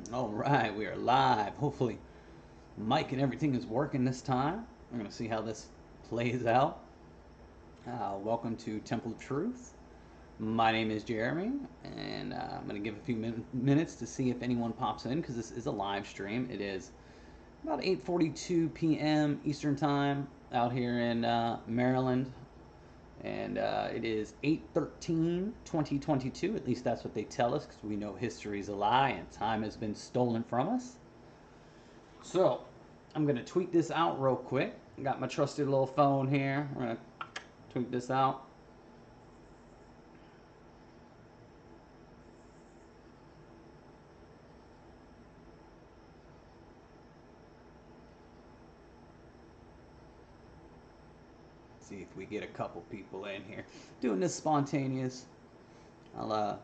All right, we are live. Hopefully, mic and everything is working this time. We're going to see how this plays out. Welcome to Temple of Truth. My name is Jeremy, and I'm going to give a few minutes to see if anyone pops in because this is a live stream. It is about 8:42 p.m. Eastern Time out here in Maryland, and it is 8/13/2022. At least that's what they tell us because we know history is a lie and time has been stolen from us. So I'm gonna tweet this out real quick. I got my trusty little phone here. I'm gonna tweet this out. See if we get a couple people in here. Doing this spontaneous. I'll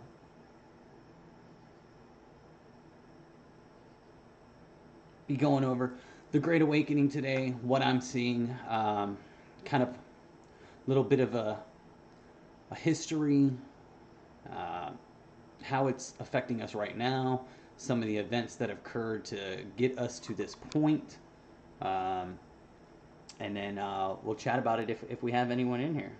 be going over the Great Awakening today. What I'm seeing, kind of a little bit of a history, uh, how it's affecting us right now, some of the events that have occurred to get us to this point. Um, and then we'll chat about it if we have anyone in here.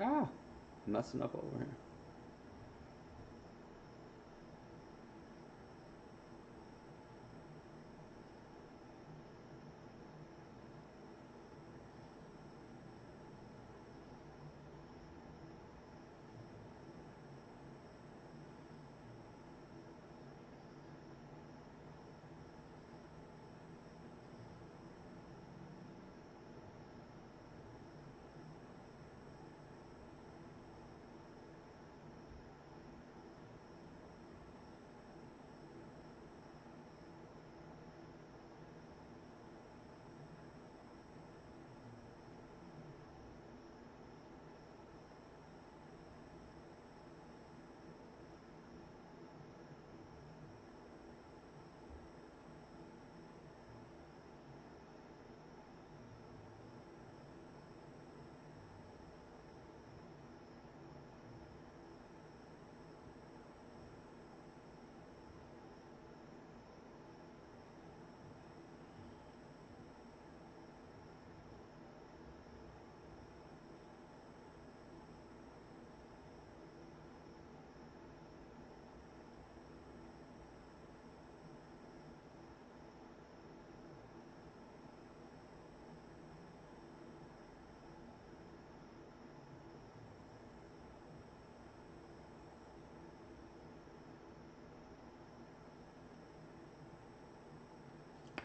Ah, messing up over here.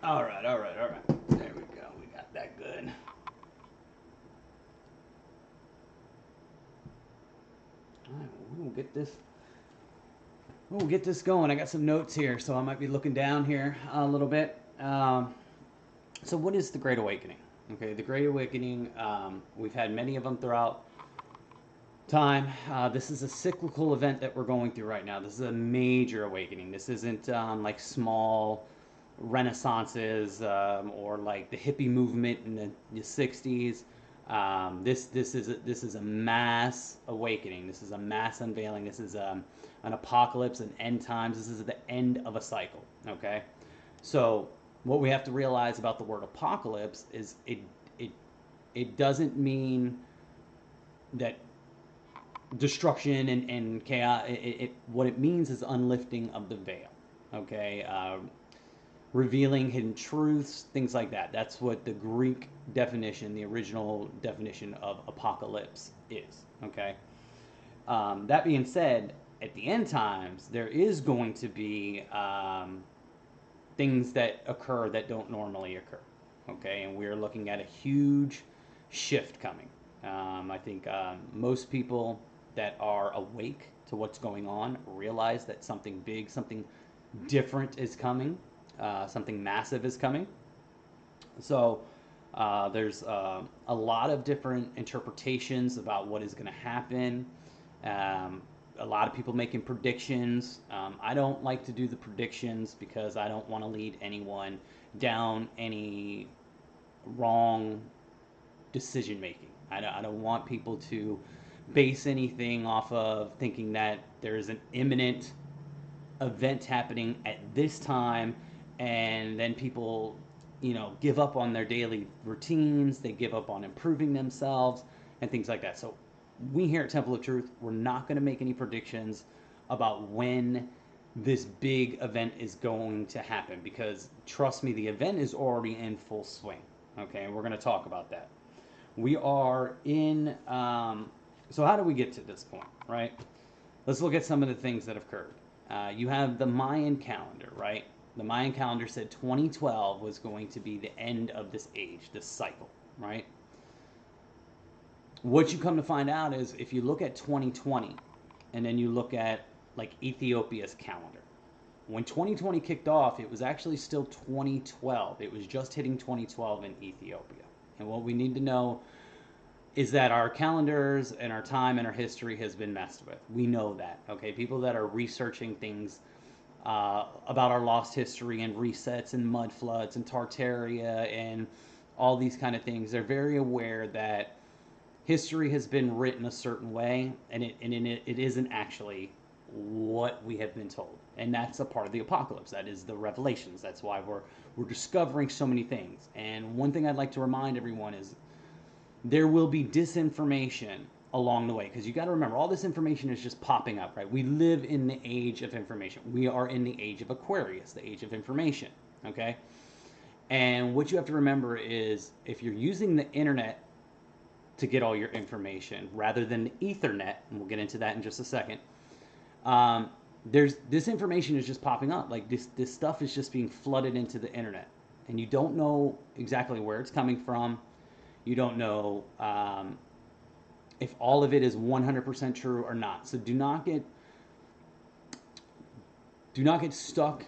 All right, all right, all right. There we go. We got that good. All right, well, we'll get this going. I got some notes here, so I might be looking down here a little bit. So, what is the Great Awakening? Okay, the Great Awakening. We've had many of them throughout time. This is a cyclical event that we're going through right now. This is a major awakening. This isn't like small renaissances or like the hippie movement in the 60s. This is a mass awakening. This is a mass unveiling. This is an apocalypse, an end times. This is the end of a cycle. Okay, so what we have to realize about the word apocalypse is it it doesn't mean that destruction and chaos. What it means is unlifting of the veil. Okay, revealing hidden truths, things like that. That's what the Greek definition, the original definition of apocalypse is. Okay. That being said, at the end times, there is going to be things that occur that don't normally occur. Okay, and we're looking at a huge shift coming. I think most people that are awake to what's going on realize that something big, something different is coming. something massive is coming. So there's a lot of different interpretations about what is going to happen. Um, a lot of people making predictions. I don't like to do the predictions because I don't want to lead anyone down any wrong decision making. I don't want people to base anything off of thinking that there is an imminent event happening at this time, and then people, give up on their daily routines, they give up on improving themselves and things like that. So we here at Temple of Truth, we're not going to make any predictions about when this big event is going to happen, because trust me, the event is already in full swing. Okay, and we're going to talk about that. We are in so how do we get to this point, right? Let's look at some of the things that have occurred. You have the Mayan calendar, right? The Mayan calendar said 2012 was going to be the end of this age, this cycle, right? What you come to find out is if you look at 2020 and then you look at like Ethiopia's calendar, when 2020 kicked off, it was actually still 2012. It was just hitting 2012 in Ethiopia. And what we need to know is that our calendars and our time and our history has been messed with. We know that, okay? People that are researching things about our lost history and resets and mud floods and Tartaria and all these kind of things, they're very aware that history has been written a certain way, and it isn't actually what we have been told. And that's a part of the apocalypse. That is the revelations. That's why we're discovering so many things. And one thing I'd like to remind everyone is there will be disinformation along the way, because you got to remember, all this information is just popping up, right? We live in the age of information. We are in the age of Aquarius, the age of information, okay? And what you have to remember is if you're using the internet to get all your information rather than the Ethernet, and we'll get into that in just a second, there's this information is just popping up. Like this stuff is just being flooded into the internet, and you don't know exactly where it's coming from. You don't know if all of it is 100% true or not. So do not get stuck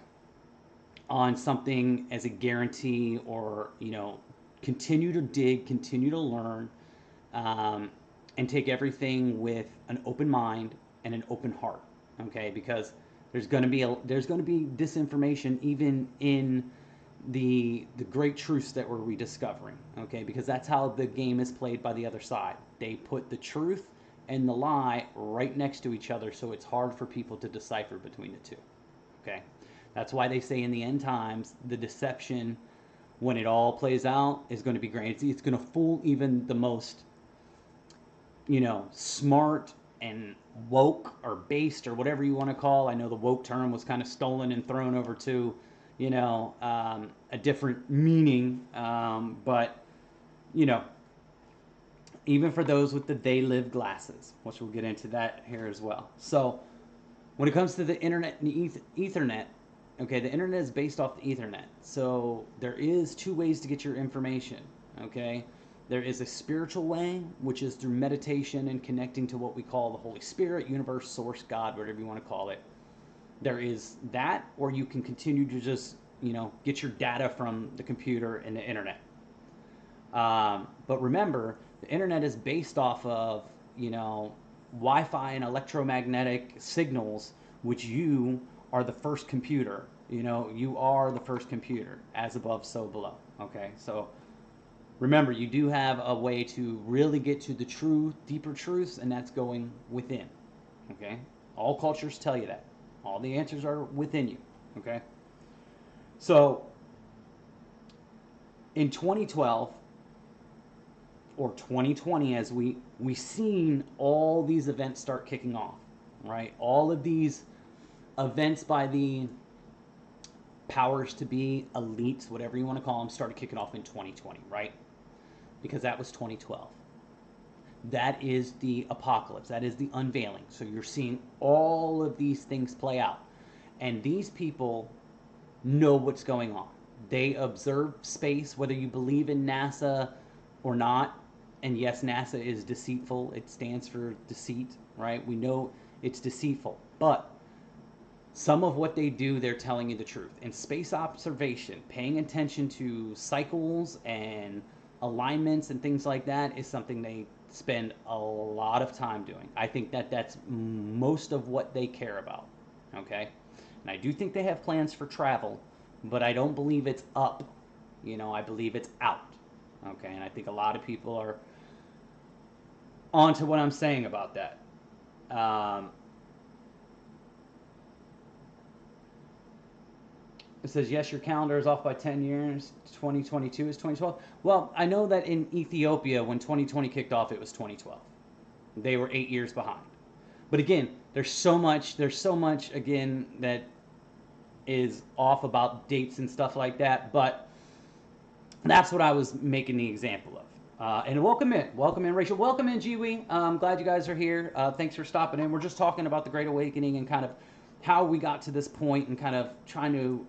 on something as a guarantee, or continue to dig, continue to learn, and take everything with an open mind and an open heart. Okay, because there's going to be disinformation even in the great truths that we're rediscovering. Okay, because that's how the game is played by the other side. They put the truth and the lie right next to each other, so it's hard for people to decipher between the two. Okay, that's why they say in the end times the deception, when it all plays out, is going to be great. It's going to fool even the most smart and woke or based or whatever you want to call. I know the woke term was kind of stolen and thrown over to a different meaning, but even for those with the they live glasses, which we'll get into that here as well. So when it comes to the internet and the Ethernet, okay, the internet is based off the Ethernet. So there is two ways to get your information, okay? There is a spiritual way, which is through meditation and connecting to what we call the Holy Spirit, universe, source, God, whatever you want to call it. There is that, or you can continue to just, get your data from the computer and the internet. But remember, the internet is based off of, Wi-Fi and electromagnetic signals, which you are the first computer. You are the first computer, as above, so below. Okay, so remember, you do have a way to really get to the true, deeper truths, and that's going within. Okay? All cultures tell you that. All the answers are within you. Okay? So, in 2012, or 2020, as we seen all these events start kicking off, right? All of these events by the powers to be, elites, whatever you want to call them, started kicking off in 2020, right? Because that was 2012. That is the apocalypse. That is the unveiling. So you're seeing all of these things play out. And these people know what's going on. They observe space, whether you believe in NASA or not. And yes, NASA is deceitful. It stands for deceit, right? We know it's deceitful. But some of what they do, they're telling you the truth. In space observation, paying attention to cycles and alignments and things like that is something they spend a lot of time doing. I think that that's most of what they care about. Okay? And I do think they have plans for travel, but I don't believe it's up. I believe it's out. Okay? And I think a lot of people are onto what I'm saying about that. It says, yes, your calendar is off by 10 years. 2022 is 2012. Well, I know that in Ethiopia, when 2020 kicked off, it was 2012. They were 8 years behind. But again, there's so much, again, that is off about dates and stuff like that. But that's what I was making the example of. And welcome in, Rachel. Welcome in, Jiwi. I'm glad you guys are here. Thanks for stopping in. We're just talking about the Great Awakening and kind of how we got to this point and kind of trying to,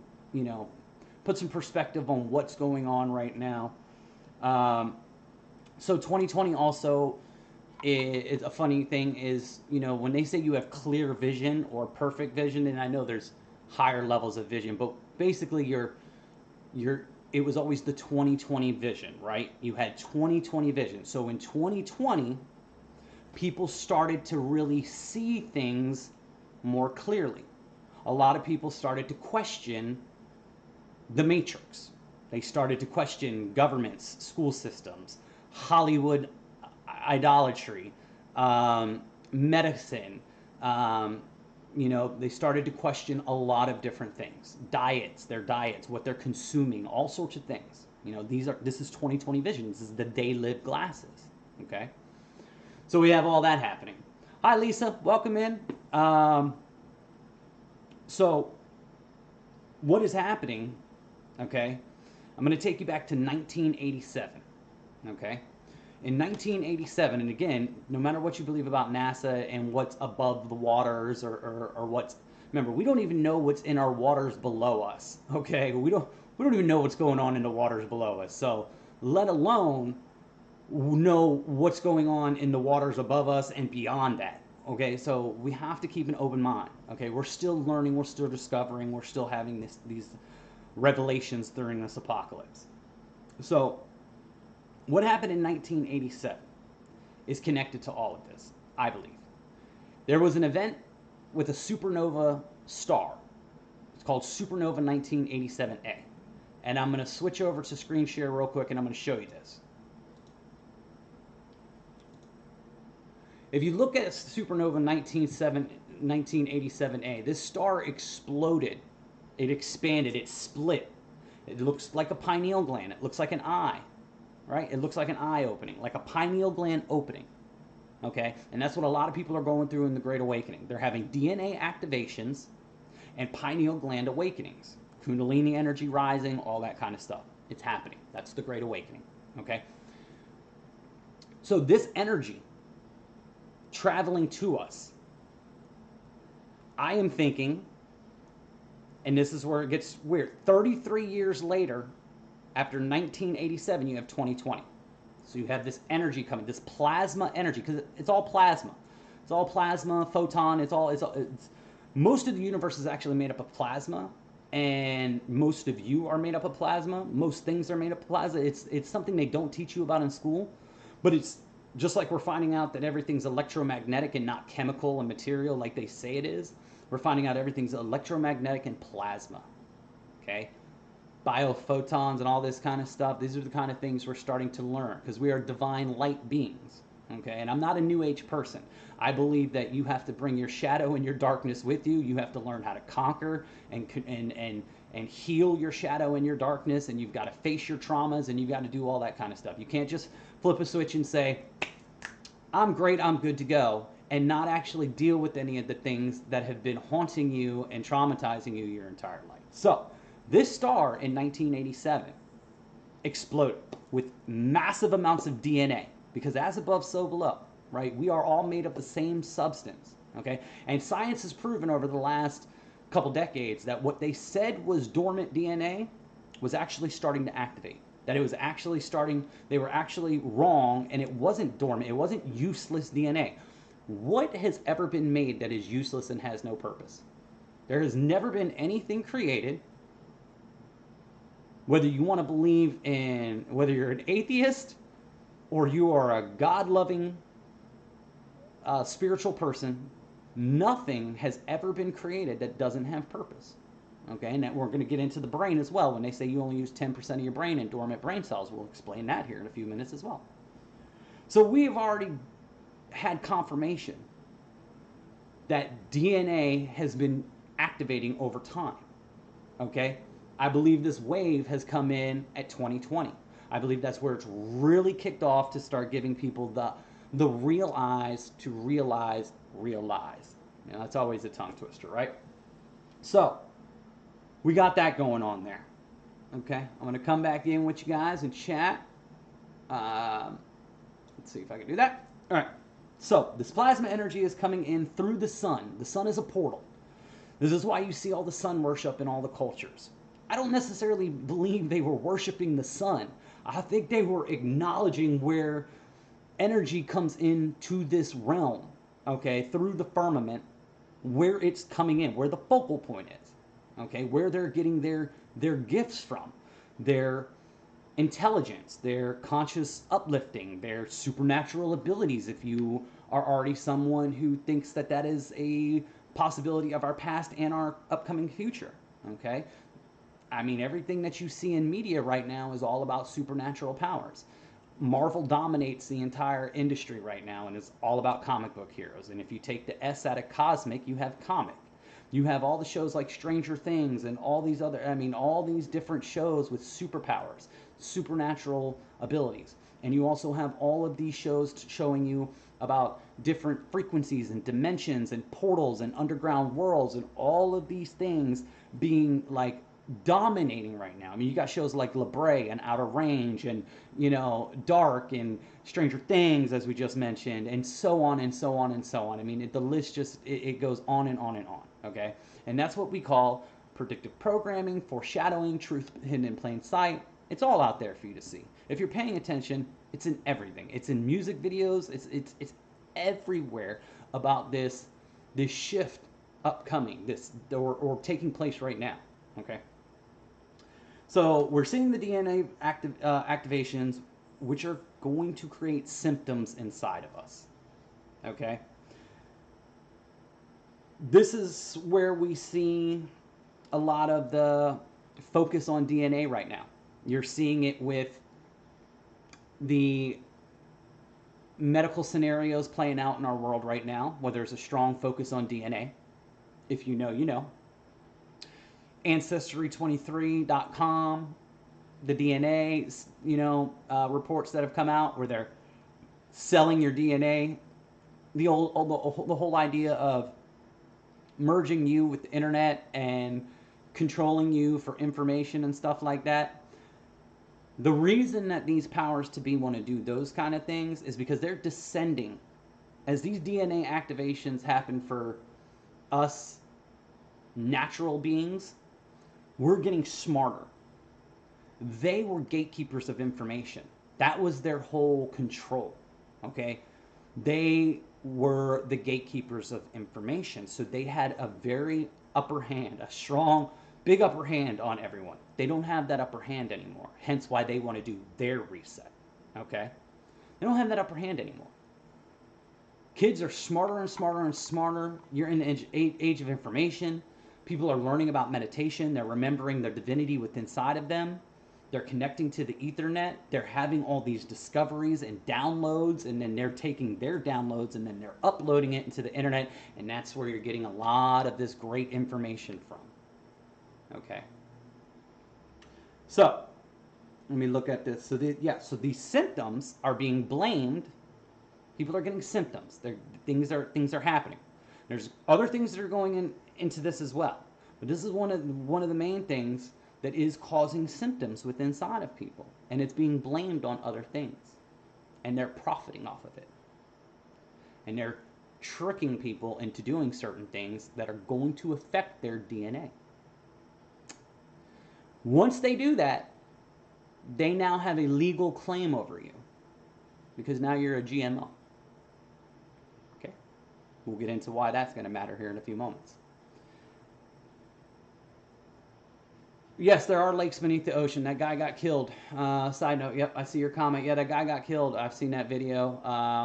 put some perspective on what's going on right now. So 2020 also is a funny thing is, when they say you have clear vision or perfect vision, and I know there's higher levels of vision, but basically it was always the 2020 vision, right? You had 2020 vision. So in 2020, people started to really see things more clearly. A lot of people started to question the Matrix. They started to question governments, school systems, Hollywood idolatry, medicine. They started to question a lot of different things. Their diets, what they're consuming, all sorts of things. This is 2020 vision. This is the day live glasses. Okay? So we have all that happening. Hi, Lisa. Welcome in. So what is happening? Okay, I'm going to take you back to 1987. Okay, in 1987, and again, no matter what you believe about NASA and what's above the waters or what's, remember, we don't even know what's in our waters below us. Okay, we don't even know what's going on in the waters below us. So let alone know what's going on in the waters above us and beyond that. Okay, so we have to keep an open mind. Okay, we're still learning, we're still discovering, we're still having these revelations during this apocalypse. So what happened in 1987 is connected to all of this, I believe. There was an event with a supernova star. It's called Supernova 1987A. And I'm going to switch over to screen share real quick and I'm going to show you this. If you look at Supernova 1987A, this star exploded. It expanded, it split. It looks like a pineal gland. It looks like an eye, right? It looks like an eye opening, like a pineal gland opening, okay? And that's what a lot of people are going through in the Great Awakening. They're having DNA activations and pineal gland awakenings, Kundalini energy rising, all that kind of stuff. It's happening. That's the Great Awakening, okay? So this energy traveling to us, I am thinking, and this is where it gets weird, 33 years later, after 1987, you have 2020. So you have this energy coming, this plasma energy, because it's all plasma. It's all plasma, photon, it's most of the universe is actually made up of plasma, and most of you are made up of plasma. Most things are made up of plasma. It's something they don't teach you about in school, but it's just like we're finding out that everything's electromagnetic and not chemical and material like they say it is. We're finding out everything's electromagnetic and plasma, okay? Biophotons and all this kind of stuff. These are the kind of things we're starting to learn because we are divine light beings, okay? And I'm not a New Age person. I believe that you have to bring your shadow and your darkness with you. You have to learn how to conquer and heal your shadow and your darkness, and you've got to face your traumas, and you've got to do all that kind of stuff. You can't just flip a switch and say, I'm great, I'm good to go, and not actually deal with any of the things that have been haunting you and traumatizing you your entire life. So, this star in 1987 exploded with massive amounts of DNA, because as above, so below, right? We are all made of the same substance, okay? And science has proven over the last couple decades that what they said was dormant DNA was actually starting to activate. That it was actually they were actually wrong, and it wasn't dormant, it wasn't useless DNA. What has ever been made that is useless and has no purpose? There has never been anything created, whether you want to believe in, whether you're an atheist or you are a God loving spiritual person, nothing has ever been created that doesn't have purpose. Okay, and we're going to get into the brain as well. When they say you only use 10% of your brain in dormant brain cells, we'll explain that here in a few minutes as well. So we have already had confirmation that DNA has been activating over time. Okay, I believe this wave has come in at 2020. I believe that's where it's really kicked off to start giving people the real eyes to realize. You know, that's always a tongue twister, right? So we got that going on there. Okay, I'm going to come back in with you guys and chat. Let's see if I can do that. All right. So this plasma energy is coming in through the sun. The sun is a portal. This is why you see all the sun worship in all the cultures. I don't necessarily believe they were worshiping the sun. I think they were acknowledging where energy comes into this realm, okay, through the firmament, where it's coming in, where the focal point is, okay, where they're getting their gifts from, their intelligence, their conscious uplifting, their supernatural abilities. If you are already someone who thinks that that is a possibility of our past and our upcoming future, okay? I mean, everything that you see in media right now is all about supernatural powers. Marvel dominates the entire industry right now, and it's all about comic book heroes. And if you take the S out of cosmic, you have comic. You have all the shows like Stranger Things and all these other, I mean, all these different shows with superpowers, supernatural abilities. And you also have all of these shows showing you about different frequencies and dimensions and portals and underground worlds and all of these things being like dominating right now. I mean, you got shows like La Brea and Outer Range and, you know, Dark and Stranger Things, as we just mentioned, and so on and so on and so on. I mean, the list just, it goes on and on and on, okay? And that's what we call predictive programming, foreshadowing, truth hidden in plain sight. It's all out there for you to see. If you're paying attention, it's in everything. It's in music videos. It's everywhere about this shift upcoming, this or taking place right now, okay? So we're seeing the DNA activations, which are going to create symptoms inside of us. Okay. This is where we see a lot of the focus on DNA right now. You're seeing it with the medical scenarios playing out in our world right now, where there's a strong focus on DNA. If you know, you know. Ancestry23.com, the DNA, you know, reports that have come out where they're selling your DNA. The whole idea of merging you with the internet and controlling you for information and stuff like that. The reason that these powers to be want to do those kind of things is because they're descending. As these DNA activations happen for us natural beings, we're getting smarter. They were gatekeepers of information. That was their whole control, okay? They were the gatekeepers of information, so they had a very upper hand, a strong, big upper hand on everyone. They don't have that upper hand anymore, hence why they want to do their reset, okay? They don't have that upper hand anymore. Kids are smarter and smarter and smarter. You're in the age of information. People are learning about meditation. They're remembering their divinity within inside of them. They're connecting to the Ethernet. They're having all these discoveries and downloads, and then they're taking their downloads and then they're uploading it into the internet, and that's where you're getting a lot of this great information from. Okay. So, let me look at this. So, so these symptoms are being blamed. People are getting symptoms. Things are happening. There's other things that are going into this as well. But this is one of the main things that is causing symptoms within inside of people. And it's being blamed on other things. And they're profiting off of it. And they're tricking people into doing certain things that are going to affect their DNA. Once they do that, they now have a legal claim over you. Because now you're a GMO. Okay? We'll get into why that's going to matter here in a few moments. Yes, there are lakes beneath the ocean. That guy got killed. Side note, yep, I see your comment. Yeah, that guy got killed. I've seen that video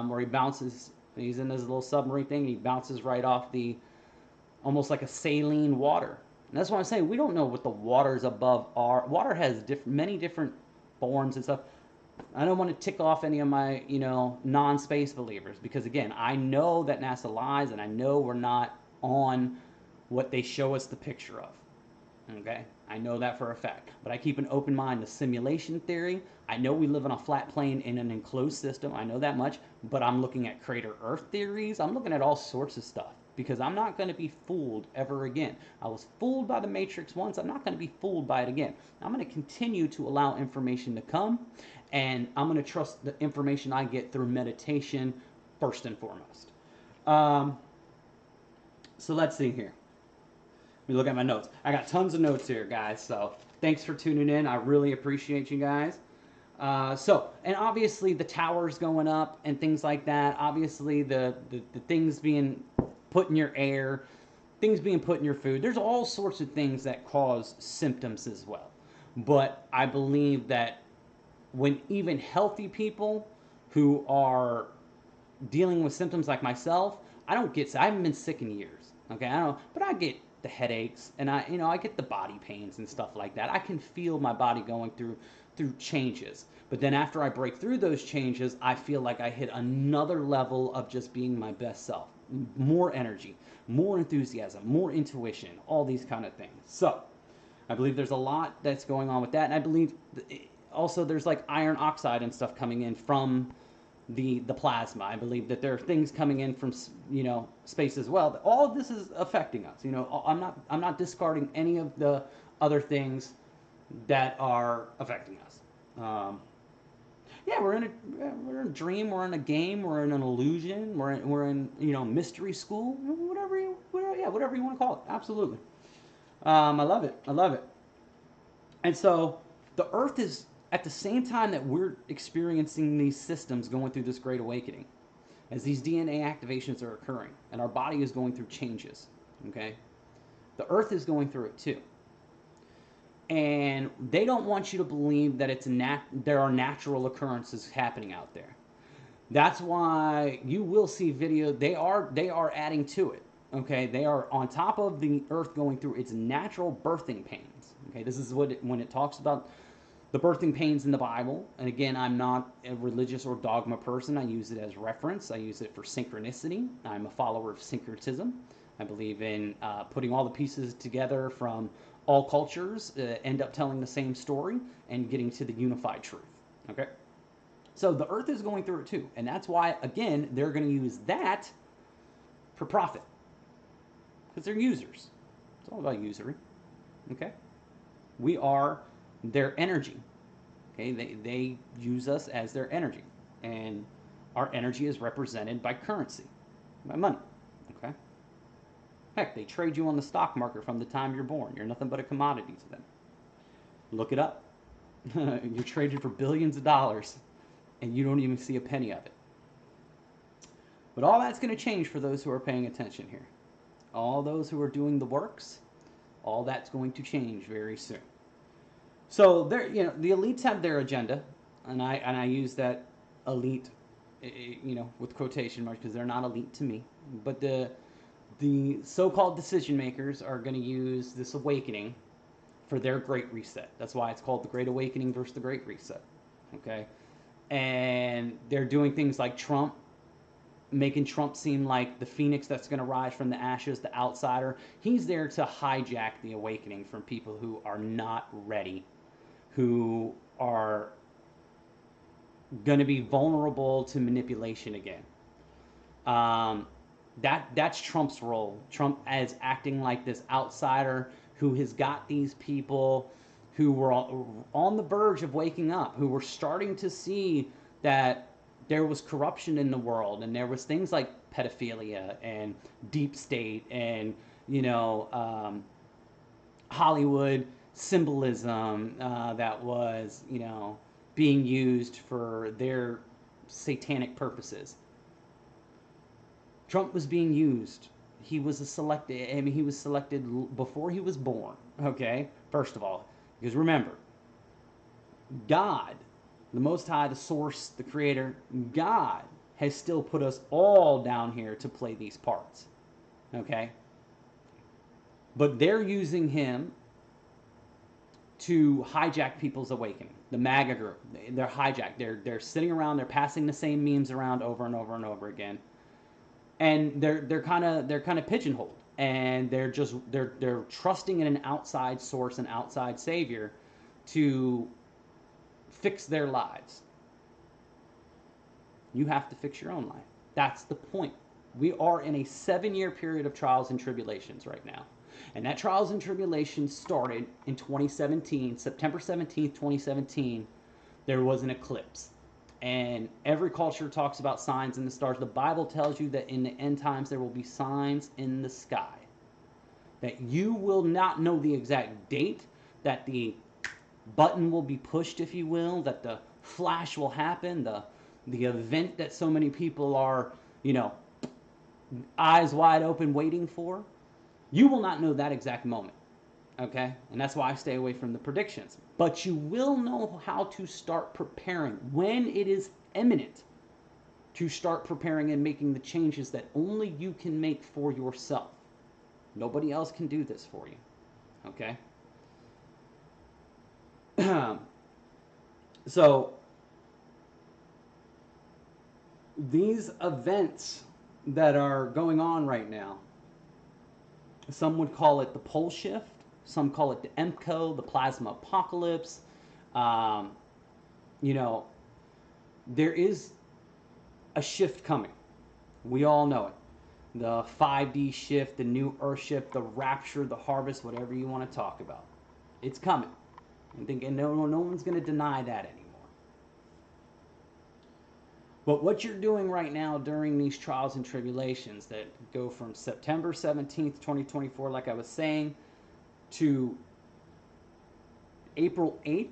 where he bounces. He's in his little submarine thing. He bounces right off the almost like a saline water. And that's why I'm saying we don't know what the waters above are. Water has many different forms and stuff. I don't want to tick off any of my, non-space believers because again, I know that NASA lies and I know we're not on what they show us the picture of. Okay? I know that for a fact. But I keep an open mind to simulation theory. I know we live on a flat plane in an enclosed system. I know that much. But I'm looking at crater Earth theories. I'm looking at all sorts of stuff because I'm not going to be fooled ever again. I was fooled by the Matrix once. I'm not going to be fooled by it again. I'm going to continue to allow information to come, and I'm going to trust the information I get through meditation first and foremost. Um, so let's see here. Let me look at my notes. I got tons of notes here, guys. So thanks for tuning in. I really appreciate you guys. And obviously the towers going up and things like that. Obviously the things being put in your air, things being put in your food. There's all sorts of things that cause symptoms as well. But I believe that when even healthy people who are dealing with symptoms like myself, I haven't been sick in years. Okay, I don't, but I get the headaches and I get the body pains and stuff like that. I can feel my body going through changes. But then after I break through those changes, I feel like I hit another level of just being my best self. More energy, more enthusiasm, more intuition, all these kind of things. So, I believe there's a lot that's going on with that, and I believe also there's like iron oxide and stuff coming in from the plasma. I believe that there are things coming in from space as well. All of this is affecting us. I'm not discarding any of the other things that are affecting us. Yeah, we're in a dream, we're in a game, we're in an illusion, we're in mystery school, whatever you want to call it. Absolutely. I love it. I love it. And so the Earth is at the same time that we're experiencing these systems going through this great awakening, as these DNA activations are occurring, and our body is going through changes. Okay, the Earth is going through it too, and they don't want you to believe that there are natural occurrences happening out there. That's why you will see video. They are adding to it. Okay, they are on top of the Earth going through its natural birthing pains. Okay, this is when it talks about the birthing pains in the Bible. And again, I'm not a religious or dogma person. I use it as reference. I use it for synchronicity. I'm a follower of syncretism. I believe in putting all the pieces together from all cultures, end up telling the same story and getting to the unified truth. Okay? So the Earth is going through it too. And that's why, again, they're going to use that for profit. Because they're users. It's all about usury. Okay? We are their energy. Okay? They use us as their energy. And our energy is represented by currency, by money. Okay? Heck, they trade you on the stock market from the time you're born. You're nothing but a commodity to them. Look it up. You're traded for billions of dollars, and you don't even see a penny of it. But all that's going to change for those who are paying attention here. All those who are doing the works, all that's going to change very soon. So the elites have their agenda, and I use that elite, with quotation marks because they're not elite to me. But the so-called decision makers are going to use this awakening for their Great Reset. That's why it's called the Great Awakening versus the Great Reset. Okay, and they're doing things like Trump, making Trump seem like the phoenix that's going to rise from the ashes, the outsider. He's there to hijack the awakening from people who are not ready, who are going to be vulnerable to manipulation again. That's Trump's role. Trump as acting like this outsider who has got these people who were on the verge of waking up, who were starting to see that there was corruption in the world, and there was things like pedophilia and deep state and Hollywood symbolism that was being used for their satanic purposes. Trump was being used. He was selected before he was born. Okay, first of all, Because remember, God, the Most High, the Source, the Creator, God has still put us all down here to play these parts. Okay? But they're using him to hijack people's awakening. The MAGA group, they're hijacked. They're sitting around, they're passing the same memes around over and over and over again. And they're kind of pigeonholed. And they're trusting in an outside source, an outside savior to fix their lives. You have to fix your own life. That's the point. We are in a 7-year period of trials and tribulations right now. And that trials and tribulations started in 2017, September 17th, 2017. There was an eclipse. And every culture talks about signs in the stars. The Bible tells you that in the end times there will be signs in the sky. That you will not know the exact date, that the button will be pushed, if you will, that the flash will happen, the event that so many people are, eyes wide open waiting for. You will not know that exact moment, okay? And that's why I stay away from the predictions. But you will know how to start preparing when it is imminent, to start preparing and making the changes that only you can make for yourself. Nobody else can do this for you, okay? So these events that are going on right now, some would call it the pole shift, some call it the EMCO, the plasma apocalypse. There is a shift coming. We all know it. The 5D shift, the new earth shift, the rapture, the harvest, whatever you want to talk about. It's coming. And no one's going to deny that anymore. But what you're doing right now during these trials and tribulations that go from September 17th, 2024, like I was saying, to April 8th,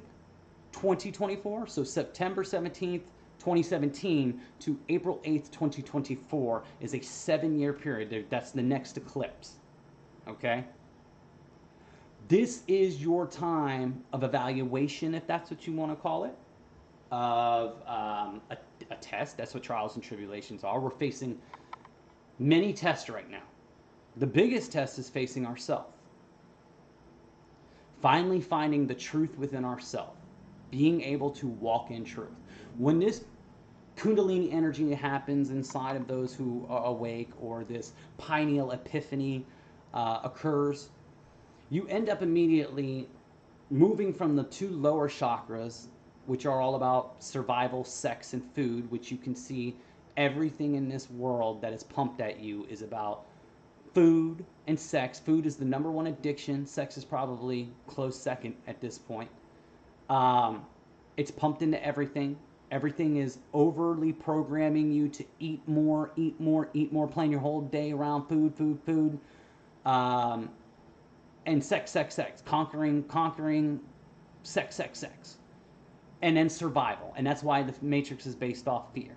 2024, so September 17th, 2017 to April 8th, 2024 is a 7-year period. That's the next eclipse, okay? This is your time of evaluation, if that's what you want to call it, of a test. That's what trials and tribulations are. We're facing many tests right now. The biggest test is facing ourselves. Finally finding the truth within ourselves. Being able to walk in truth. When this Kundalini energy happens inside of those who are awake, or this pineal epiphany occurs, you end up immediately moving from the 2 lower chakras, which are all about survival, sex, and food, which you can see everything in this world that is pumped at you is about food and sex. Food is the #1 addiction. Sex is probably close second at this point. It's pumped into everything. Everything is overly programming you to eat more, eat more, eat more, playing your whole day around food, food, food. And sex, sex, sex. Conquering, sex, sex, sex. And then survival. And that's why the Matrix is based off fear.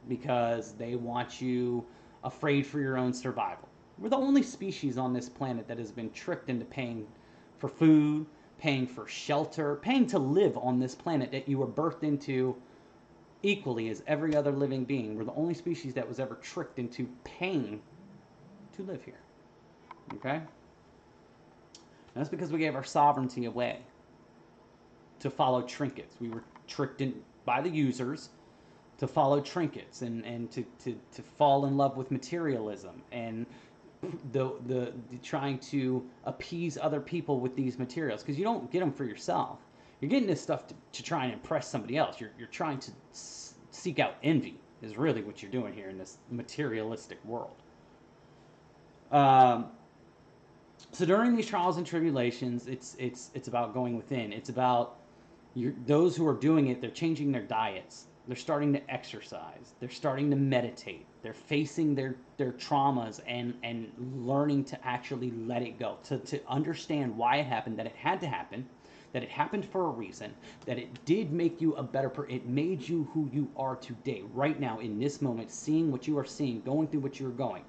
Because they want you afraid for your own survival. We're the only species on this planet that has been tricked into paying for food, paying for shelter, paying to live on this planet that you were birthed into equally as every other living being. We're the only species that was ever tricked into paying to live here. Okay? And that's because we gave our sovereignty away to follow trinkets. We were tricked in by the users to follow trinkets and to fall in love with materialism and the trying to appease other people with these materials, because you don't get them for yourself. You're getting this stuff to try and impress somebody else. You're trying to seek out envy is really what you're doing here in this materialistic world. So during these trials and tribulations, it's about going within. It's about those who are doing it. They're changing their diets. They're starting to exercise. They're starting to meditate. They're facing their traumas and learning to actually let it go, to understand why it happened, that it had to happen, that it happened for a reason, that it did make you a better person. It made you who you are today, right now, in this moment, seeing what you are seeing, going through what you're going.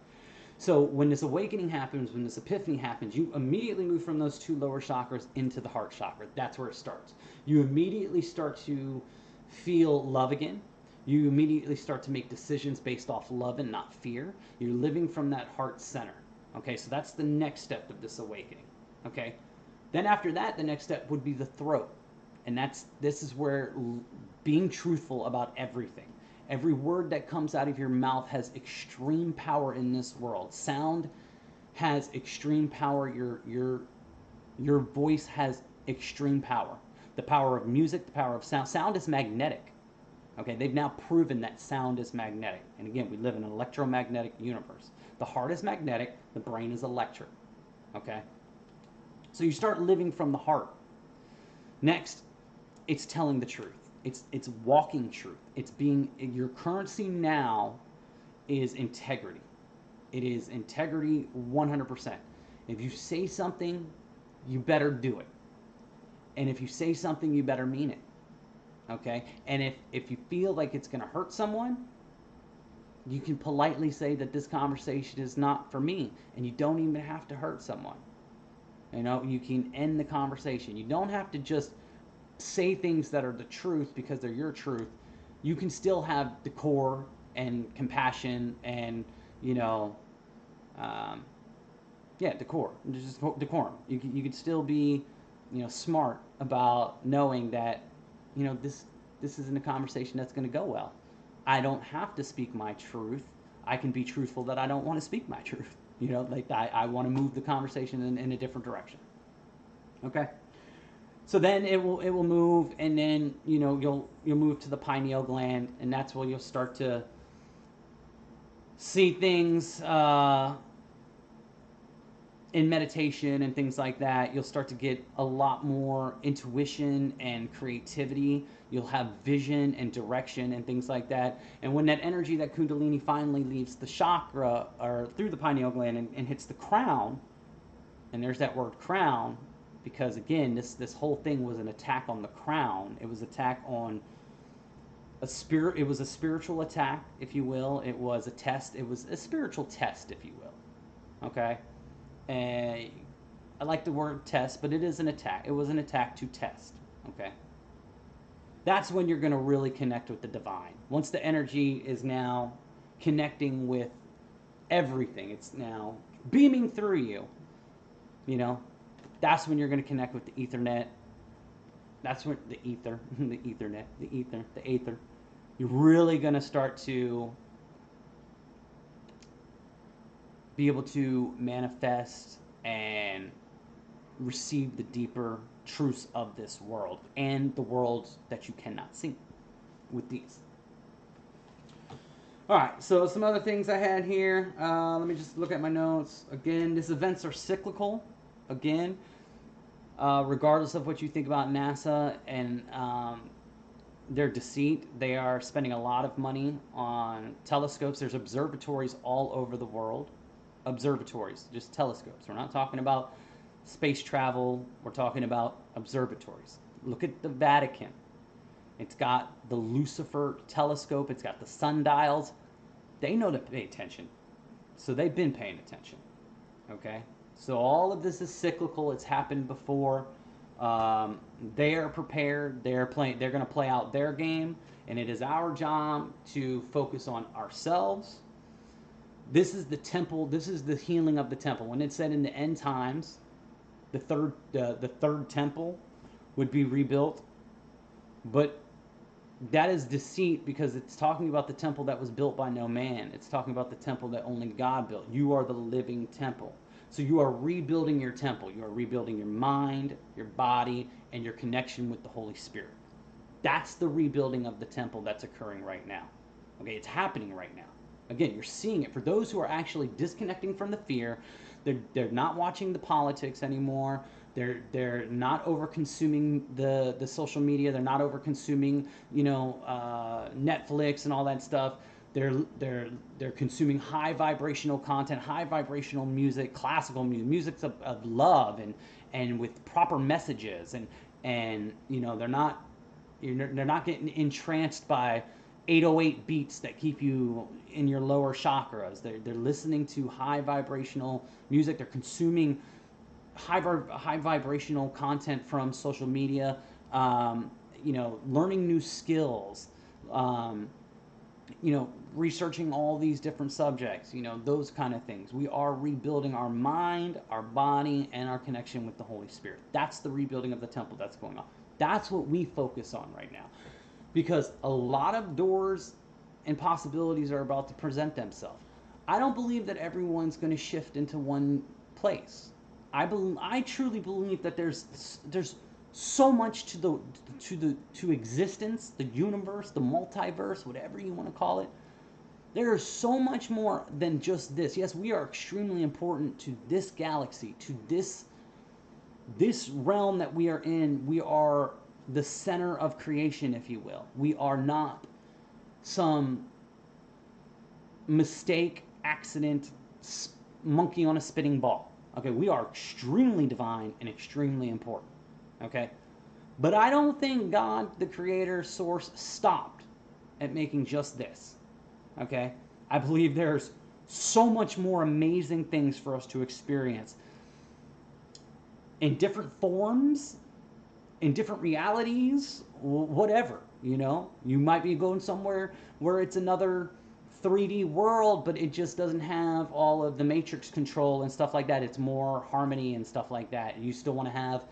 So when this awakening happens, when this epiphany happens, you immediately move from those two lower chakras into the heart chakra. That's where it starts. You immediately start to feel love again. You immediately start to make decisions based off love and not fear. You're living from that heart center. Okay, so that's the next step of this awakening. Okay, then after that, the next step would be the throat, and this is where being truthful about everything. Every word that comes out of your mouth has extreme power in this world. Sound has extreme power. Your voice has extreme power. The power of music, the power of sound. Sound is magnetic. Okay, they've now proven that sound is magnetic. And again, we live in an electromagnetic universe. The heart is magnetic, the brain is electric. Okay? So you start living from the heart. Next, it's telling the truth. It's walking truth. It's being, your currency now is integrity. It is integrity 100%. If you say something, you better do it. And if you say something, you better mean it. Okay? And if you feel like it's going to hurt someone, you can politely say that this conversation is not for me, and you don't even have to hurt someone. You know, you can end the conversation. You don't have to just say things that are the truth because they're your truth. You can still have decor and compassion and, you know, decor, just decorum. You could still be, you know, smart about knowing that, you know, this isn't a conversation that's going to go well. I don't have to speak my truth. I can be truthful that I don't want to speak my truth. You know, like I want to move the conversation in a different direction. Okay. So then it will move, and then, you know, you'll move to the pineal gland, and that's where you'll start to see things in meditation and things like that. You'll start to get a lot more intuition and creativity. You'll have vision and direction and things like that. And when that energy, that Kundalini, finally leaves the chakra or through the pineal gland and hits the crown, and there's that word crown, because again, this whole thing was an attack on the crown. It was an attack on a spirit. It was a spiritual attack, if you will. It was a test. It was a spiritual test, if you will. Okay. And I like the word test, but it is an attack. It was an attack to test. Okay. That's when you're going to really connect with the divine. Once the energy is now connecting with everything, it's now beaming through you, you know, that's when you're going to connect with the Ethernet. That's when the ether, the Ethernet, the ether, the aether. You're really going to start to be able to manifest and receive the deeper truths of this world and the worlds that you cannot see with these. All right, so some other things I had here. Let me just look at my notes. Again, these events are cyclical. Again, regardless of what you think about NASA and their deceit, they are spending a lot of money on telescopes. There's observatories all over the world. Observatories, just telescopes. We're not talking about space travel. We're talking about observatories. Look at the Vatican. It's got the Lucifer telescope. It's got the sundials. They know to pay attention. So they've been paying attention. Okay? So all of this is cyclical. It's happened before. They are prepared. They're going to play out their game. And it is our job to focus on ourselves. This is the temple. This is the healing of the temple. When it said in the end times, the third temple would be rebuilt. But that is deceit, because it's talking about the temple that was built by no man. It's talking about the temple that only God built. You are the living temple. So you are rebuilding your temple. You are rebuilding your mind, your body, and your connection with the Holy Spirit. That's the rebuilding of the temple that's occurring right now. Okay, it's happening right now. Again, you're seeing it. For those who are actually disconnecting from the fear, they're not watching the politics anymore. They're not over consuming the social media. They're not over consuming, you know, Netflix and all that stuff. They're consuming high vibrational content, high vibrational music, classical music, music of love and with proper messages, and you know, they're not getting entranced by 808 beats that keep you in your lower chakras. They're listening to high vibrational music. They're consuming high vibrational content from social media. Learning new skills. Um, Researching all these different subjects, those kind of things. We are rebuilding our mind, our body, and our connection with the Holy Spirit. That's the rebuilding of the temple that's going on. That's what we focus on right now. Because a lot of doors and possibilities are about to present themselves. I don't believe that everyone's going to shift into one place. I truly believe that there's so much to existence, the universe, the multiverse, whatever you want to call it. There is so much more than just this. Yes, we are extremely important to this galaxy, to this realm that we are in. We are the center of creation, if you will. We are not some mistake, accident, monkey on a spinning ball. Okay, we are extremely divine and extremely important. Okay, but I don't think God, the creator, source, stopped at making just this. Okay, I believe there's so much more amazing things for us to experience in different forms, in different realities, whatever. You might be going somewhere where it's another 3D world, but it just doesn't have all of the matrix control and stuff like that. It's more harmony and stuff like that. You still want to have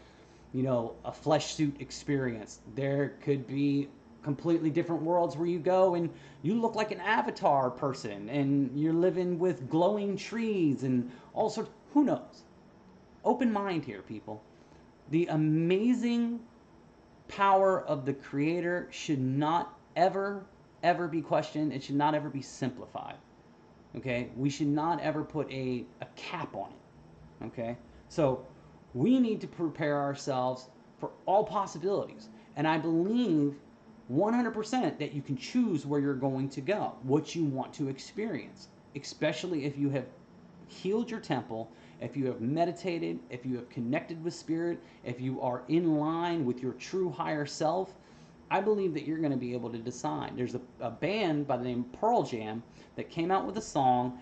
a flesh suit experience. There could be completely different worlds where you go and you look like an avatar person and you're living with glowing trees and all sorts. Who knows? Open mind here, people. The amazing power of the creator should not ever be questioned. It should not ever be simplified. Okay? We should not ever put a cap on it. Okay? So we need to prepare ourselves for all possibilities. And I believe 100% that you can choose where you're going to go, what you want to experience, especially if you have healed your temple, if you have meditated, if you have connected with spirit, if you are in line with your true higher self. I believe that you're going to be able to decide. There's a band by the name of Pearl Jam that came out with a song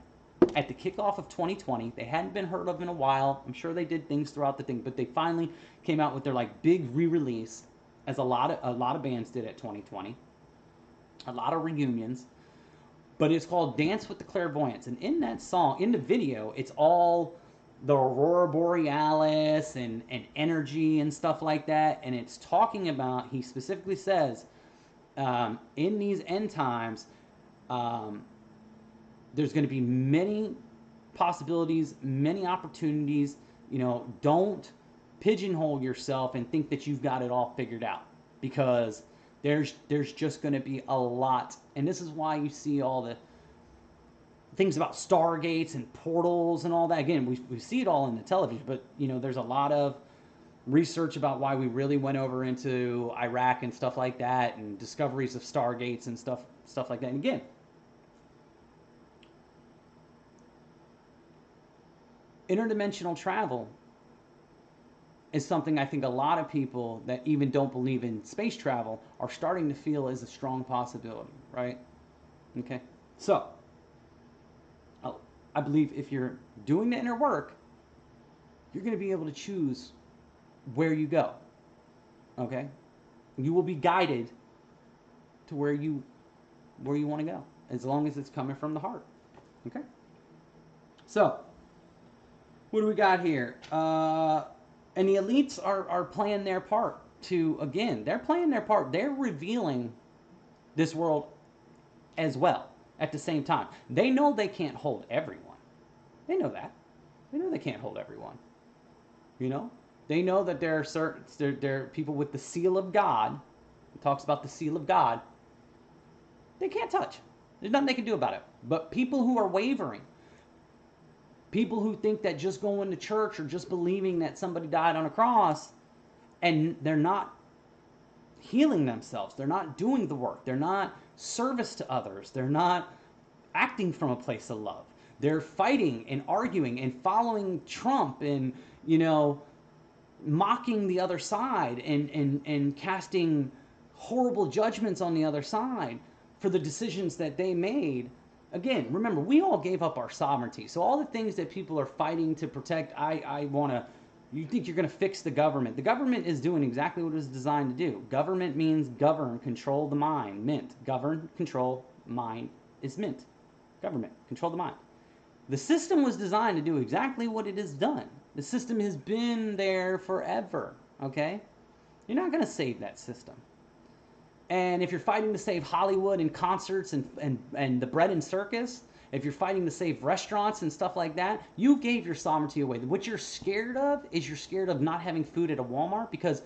at the kickoff of 2020. They hadn't been heard of in a while. I'm sure they did things throughout the thing, but they finally came out with their big re-release, as a lot of bands did at 2020. A lot of reunions. But it's called Dance with the Clairvoyants. And in that song, in the video, it's all the Aurora Borealis and energy and stuff like that. And it's talking about, he specifically says, in these end times, there's going to be many possibilities, many opportunities. Don't pigeonhole yourself and think that you've got it all figured out, because there's just going to be a lot. And this is why you see all the things about stargates and portals and all that. Again, we see it all in the television, but there's a lot of research about why we really went over into Iraq and stuff like that, and discoveries of stargates and stuff like that. And again, interdimensional travel is something I think a lot of people that even don't believe in space travel are starting to feel is a strong possibility, right? Okay, so I believe if you're doing the inner work, you're going to be able to choose where you go. Okay, you will be guided to where you want to go, as long as it's coming from the heart. Okay, so what do we got here? And the elites are playing their part to, again, they're playing their part. They're revealing this world as well at the same time. They know they can't hold everyone. They know that. They know they can't hold everyone. They know that there are people with the seal of God. It talks about the seal of God. They can't touch. There's nothing they can do about it. But people who are wavering, people who think that just going to church or just believing that somebody died on a cross, and they're not healing themselves, they're not doing the work, they're not service to others, they're not acting from a place of love, they're fighting and arguing and following Trump and mocking the other side and casting horrible judgments on the other side for the decisions that they made. Again, remember, we all gave up our sovereignty. So all the things that people are fighting to protect, I want to, you think you're going to fix the government. The government is doing exactly what it was designed to do. Government means govern, control the mind. Mint, govern, control, mind is mint. Government, control the mind. The system was designed to do exactly what it has done. The system has been there forever, okay? You're not going to save that system. And if you're fighting to save Hollywood and concerts and the bread and circus, if you're fighting to save restaurants and stuff like that, you gave your sovereignty away. What you're scared of is you're scared of not having food at a Walmart because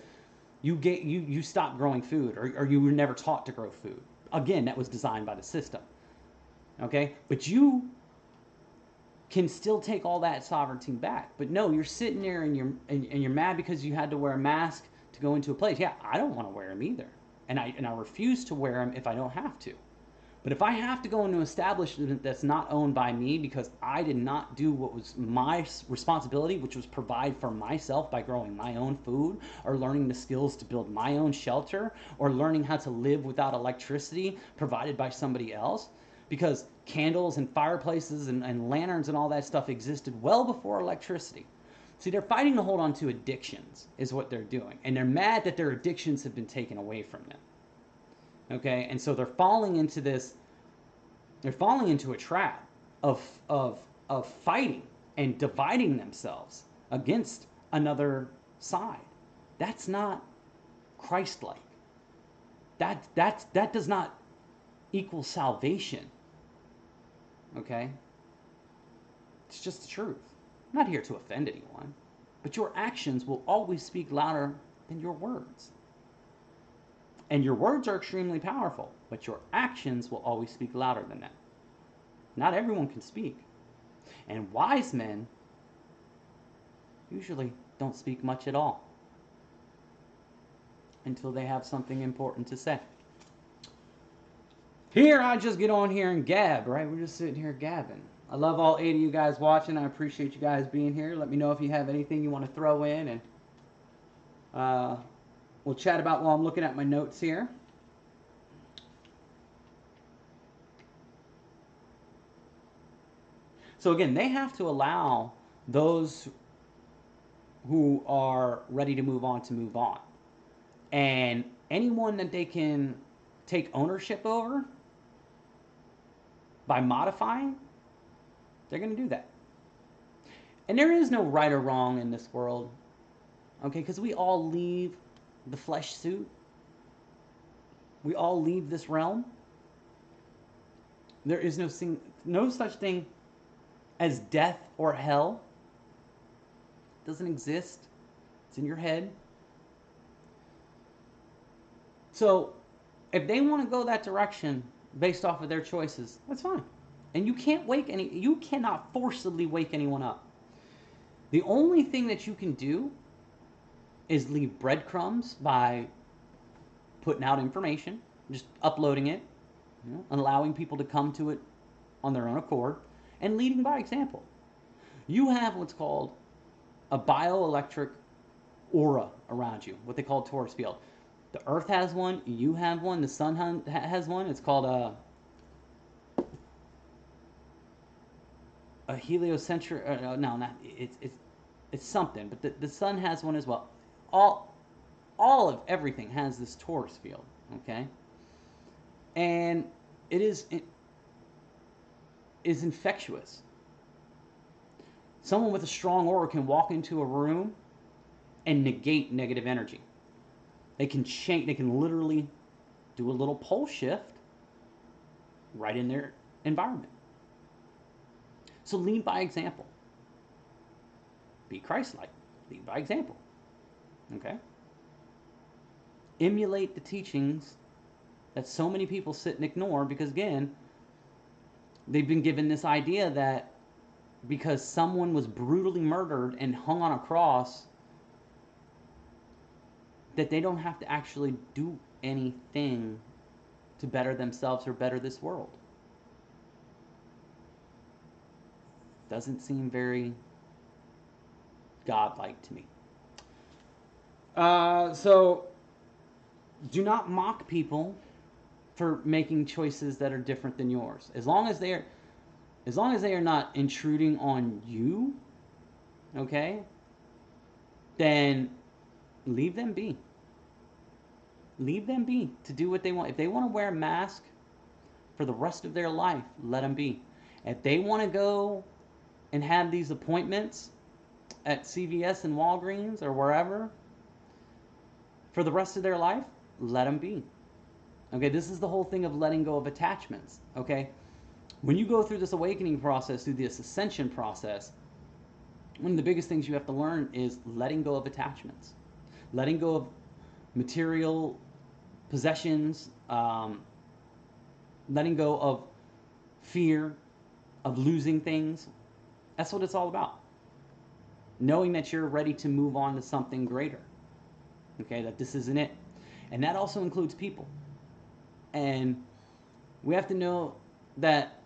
you stopped growing food, or you were never taught to grow food. Again, that was designed by the system. Okay? But you can still take all that sovereignty back. But no, you're sitting there and you're mad because you had to wear a mask to go into a place. Yeah, I don't want to wear them either. And I refuse to wear them if I don't have to. But if I have to go into an establishment that's not owned by me because I did not do what was my responsibility, which was provide for myself by growing my own food, or learning the skills to build my own shelter, or learning how to live without electricity provided by somebody else, because candles and fireplaces and lanterns and all that stuff existed well before electricity. See, they're fighting to hold on to addictions is what they're doing. And they're mad that their addictions have been taken away from them. Okay, and so they're falling into a trap of fighting and dividing themselves against another side. That's not Christ-like. That does not equal salvation. Okay? It's just the truth. I'm not here to offend anyone, but your actions will always speak louder than your words. And your words are extremely powerful, but your actions will always speak louder than that. Not everyone can speak. And wise men usually don't speak much at all until they have something important to say. Here, I just get on here and gab, right? We're just sitting here gabbing. I love all 8 of you guys watching. I appreciate you guys being here. Let me know if you have anything you want to throw in, and we'll chat about while I'm looking at my notes here. So again, they have to allow those who are ready to move on. And anyone that they can take ownership over by modifying, they're going to do that. And there is no right or wrong in this world, okay? Because we all leave the flesh suit. We all leave this realm. There is no such thing as death or hell. It doesn't exist. It's in your head. So if they want to go that direction based off of their choices, that's fine. And you cannot forcibly wake anyone up. The only thing that you can do is leave breadcrumbs by putting out information, just uploading it, allowing people to come to it on their own accord, and leading by example. You have what's called a bioelectric aura around you, what they call a Taurus field. The Earth has one, you have one, the Sun has one. It's called a heliocentric. No, not it's something. But the Sun has one as well. All of everything has this Taurus field. Okay, and it is infectious. Someone with a strong aura can walk into a room and negate negative energy. They can change. They can literally do a little pole shift right in their environment. So lead by example. Be Christ-like. Lead by example. Okay? Emulate the teachings that so many people sit and ignore because, again, they've been given this idea that because someone was brutally murdered and hung on a cross, that they don't have to actually do anything to better themselves or better this world. Doesn't seem very godlike to me. So do not mock people for making choices that are different than yours. As long as they are not intruding on you, okay, then leave them be. Leave them be to do what they want. If they want to wear a mask for the rest of their life, let them be. If they want to go and have these appointments at CVS and Walgreens or wherever for the rest of their life, let them be. Okay, this is the whole thing of letting go of attachments. Okay, when you go through this awakening process, through this ascension process, one of the biggest things you have to learn is letting go of attachments, letting go of material possessions, letting go of fear of losing things. That's what it's all about. Knowing that you're ready to move on to something greater. Okay, that this isn't it. And that also includes people. And we have to know that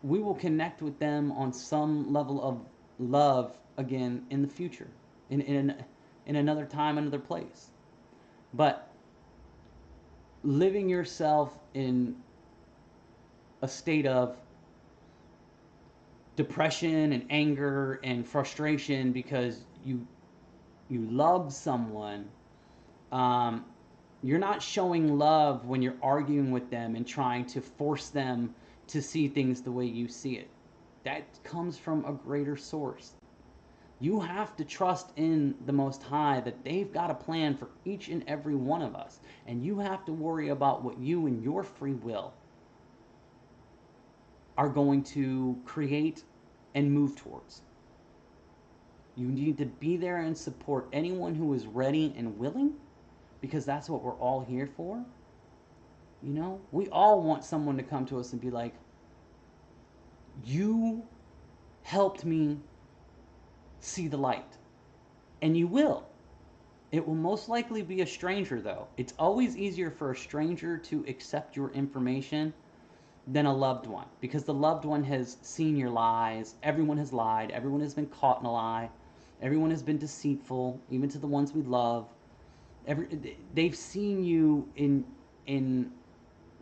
we will connect with them on some level of love again in the future, in another time, another place. But living yourself in a state of depression and anger and frustration because you love someone, you're not showing love when you're arguing with them and trying to force them to see things the way you see it. That comes from a greater source. You have to trust in the Most High that they've got a plan for each and every one of us. And you have to worry about what you and your free will are going to create and move towards. You need to be there and support anyone who is ready and willing, because that's what we're all here for. You know, we all want someone to come to us and be like, you helped me see the light. And you will. It will most likely be a stranger, though. It's always easier for a stranger to accept your information than a loved one, because the loved one has seen your lies. Everyone has lied. Everyone has been caught in a lie. Everyone has been deceitful, even to the ones we love. They've seen you in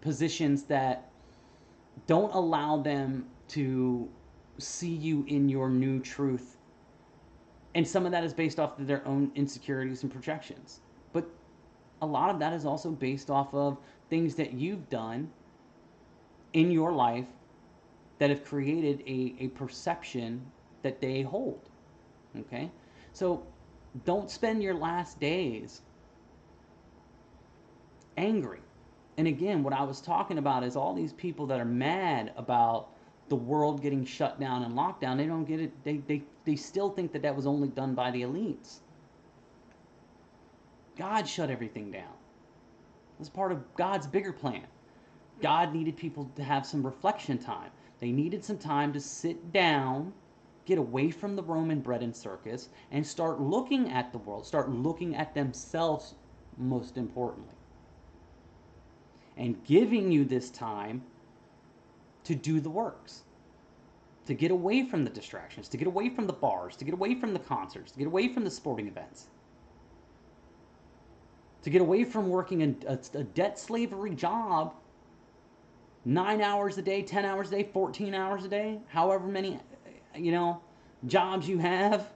positions that don't allow them to see you in your new truth. And some of that is based off of their own insecurities and projections. But a lot of that is also based off of things that you've done in your life that have created a perception that they hold. Okay? So don't spend your last days angry. And again, what I was talking about is all these people that are mad about the world getting shut down and locked down. They don't get it. They still think that was only done by the elites. God shut everything down. It was part of God's bigger plan. God needed people to have some reflection time. They needed some time to sit down, get away from the Roman bread and circus, and start looking at the world, start looking at themselves, most importantly. And giving you this time to do the works, to get away from the distractions, to get away from the bars, to get away from the concerts, to get away from the sporting events, to get away from working a debt slavery job 9 hours a day, 10 hours a day, 14 hours a day, however many, jobs you have,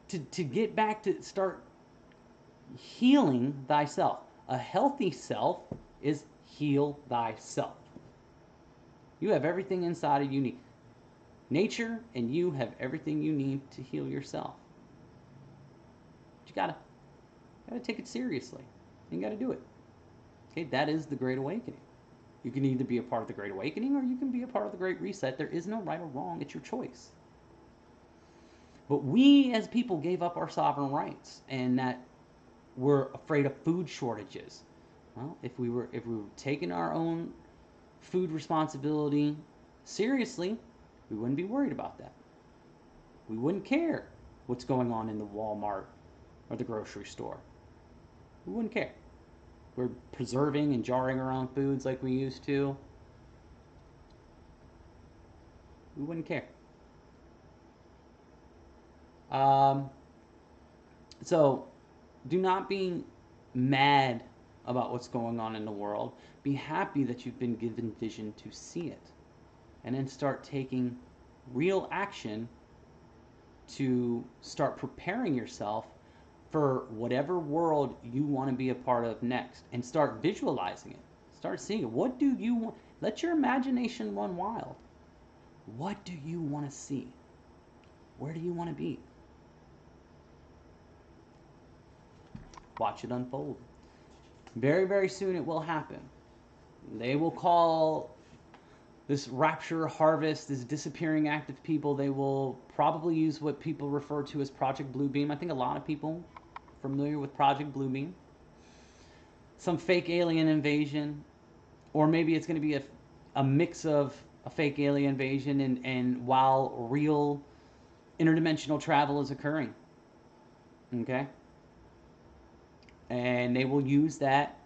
to get back to start healing thyself. A healthy self is heal thyself. You have everything inside of you need. Nature and you have everything you need to heal yourself. But you gotta take it seriously. You gotta do it. Okay, that is the Great Awakening. You can either be a part of the Great Awakening or you can be a part of the Great Reset. There is no right or wrong. It's your choice. But we as people gave up our sovereign rights, and that we're afraid of food shortages. Well, if we were taking our own food responsibility seriously, we wouldn't be worried about that. We wouldn't care what's going on in the Walmart or the grocery store. We wouldn't care. We're preserving and jarring our own foods like we used to. We wouldn't care. So do not be mad about what's going on in the world. Be happy that you've been given vision to see it. And then start taking real action to start preparing yourself for whatever world you want to be a part of next, and start visualizing it. Start seeing it. What do you want? Let your imagination run wild. What do you want to see? Where do you want to be? Watch it unfold. Very, very soon it will happen. They will call this rapture harvest, this disappearing active people, they will probably use what people refer to as Project Bluebeam. I think a lot of people are familiar with Project Bluebeam. Some fake alien invasion, or maybe it's going to be a mix of a fake alien invasion and while real interdimensional travel is occurring. Okay? And they will use that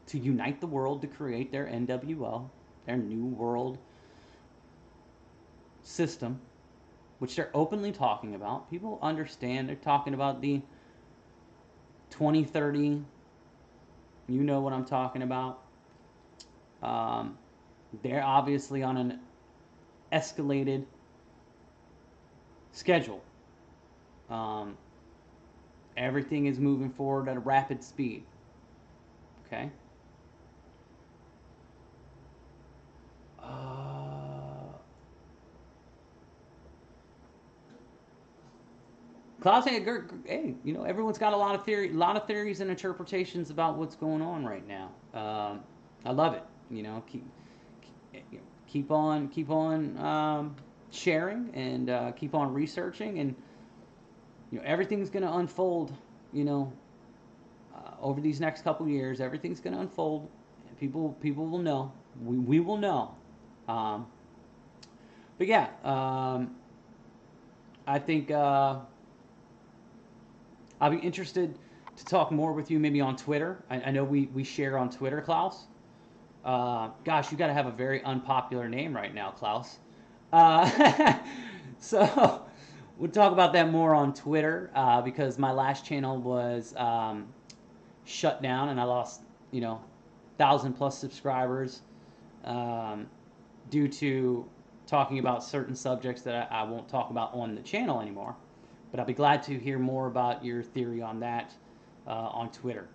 to unite the world to create their NWO, their New World System, which they're openly talking about. People understand. They're talking about the 2030. You know what I'm talking about. They're obviously on an escalated schedule. Everything is moving forward at a rapid speed. Okay? Klaus, hey, you know, everyone's got a lot of theories and interpretations about what's going on right now. I love it. You know, keep on sharing and keep on researching, and you know, everything's going to unfold. You know, over these next couple years, everything's going to unfold. And people will know. We will know. But yeah, I think I'll be interested to talk more with you maybe on Twitter. I know we share on Twitter, Klaus. Gosh, you got to have a very unpopular name right now, Klaus. So we'll talk about that more on Twitter because my last channel was shut down and I lost, you know, 1,000+ subscribers due to talking about certain subjects that I won't talk about on the channel anymore. But I'll be glad to hear more about your theory on that on Twitter.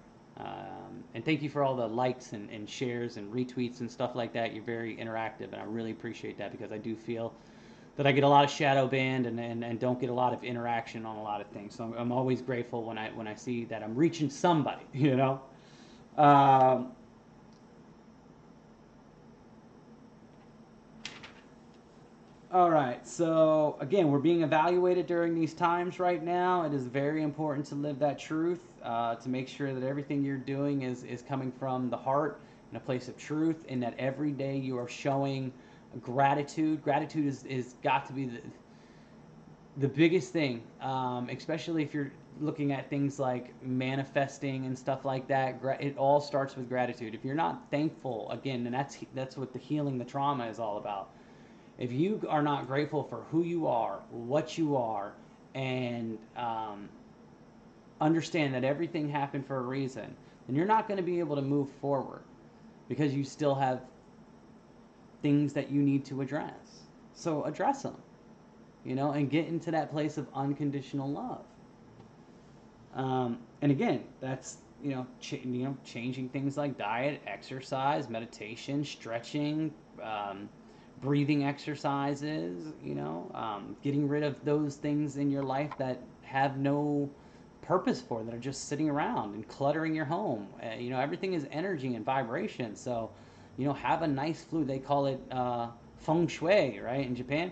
And thank you for all the likes and shares and retweets and stuff like that. You're very interactive, and I really appreciate that because I do feel that I get a lot of shadow banned and don't get a lot of interaction on a lot of things. So I'm always grateful when I see that I'm reaching somebody, you know. All right, so again, we're being evaluated during these times right now. It is very important to live that truth, to make sure that everything you're doing is coming from the heart and a place of truth, and that every day you are showing gratitude. Gratitude is got to be the biggest thing, especially if you're looking at things like manifesting and stuff like that. It all starts with gratitude. If you're not thankful, again, and that's what the healing the trauma is all about. If you are not grateful for who you are, what you are, and understand that everything happened for a reason, then you're not going to be able to move forward because you still have things that you need to address. So address them, you know, and get into that place of unconditional love. And again, that's, you know, changing things like diet, exercise, meditation, stretching, breathing exercises, you know, getting rid of those things in your life that have no purpose for, that are just sitting around and cluttering your home. You know, everything is energy and vibration. So, you know, have a nice flute. They call it feng shui, right, in Japan.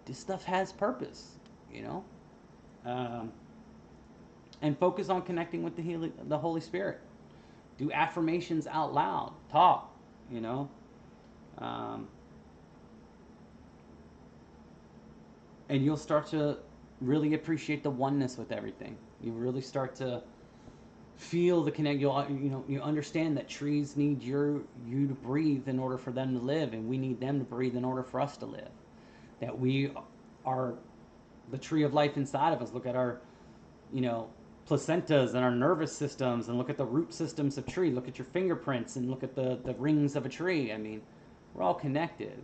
This stuff has purpose, you know. And focus on connecting with the Holy Spirit. Do affirmations out loud. Talk. You know, and you'll start to really appreciate the oneness with everything. You really start to feel the connect. You understand that trees need you to breathe in order for them to live, and we need them to breathe in order for us to live. That we are the tree of life inside of us. Look at our, you know, placentas and our nervous systems, and look at the root systems of tree. Look at your fingerprints and look at the rings of a tree. I mean, we're all connected.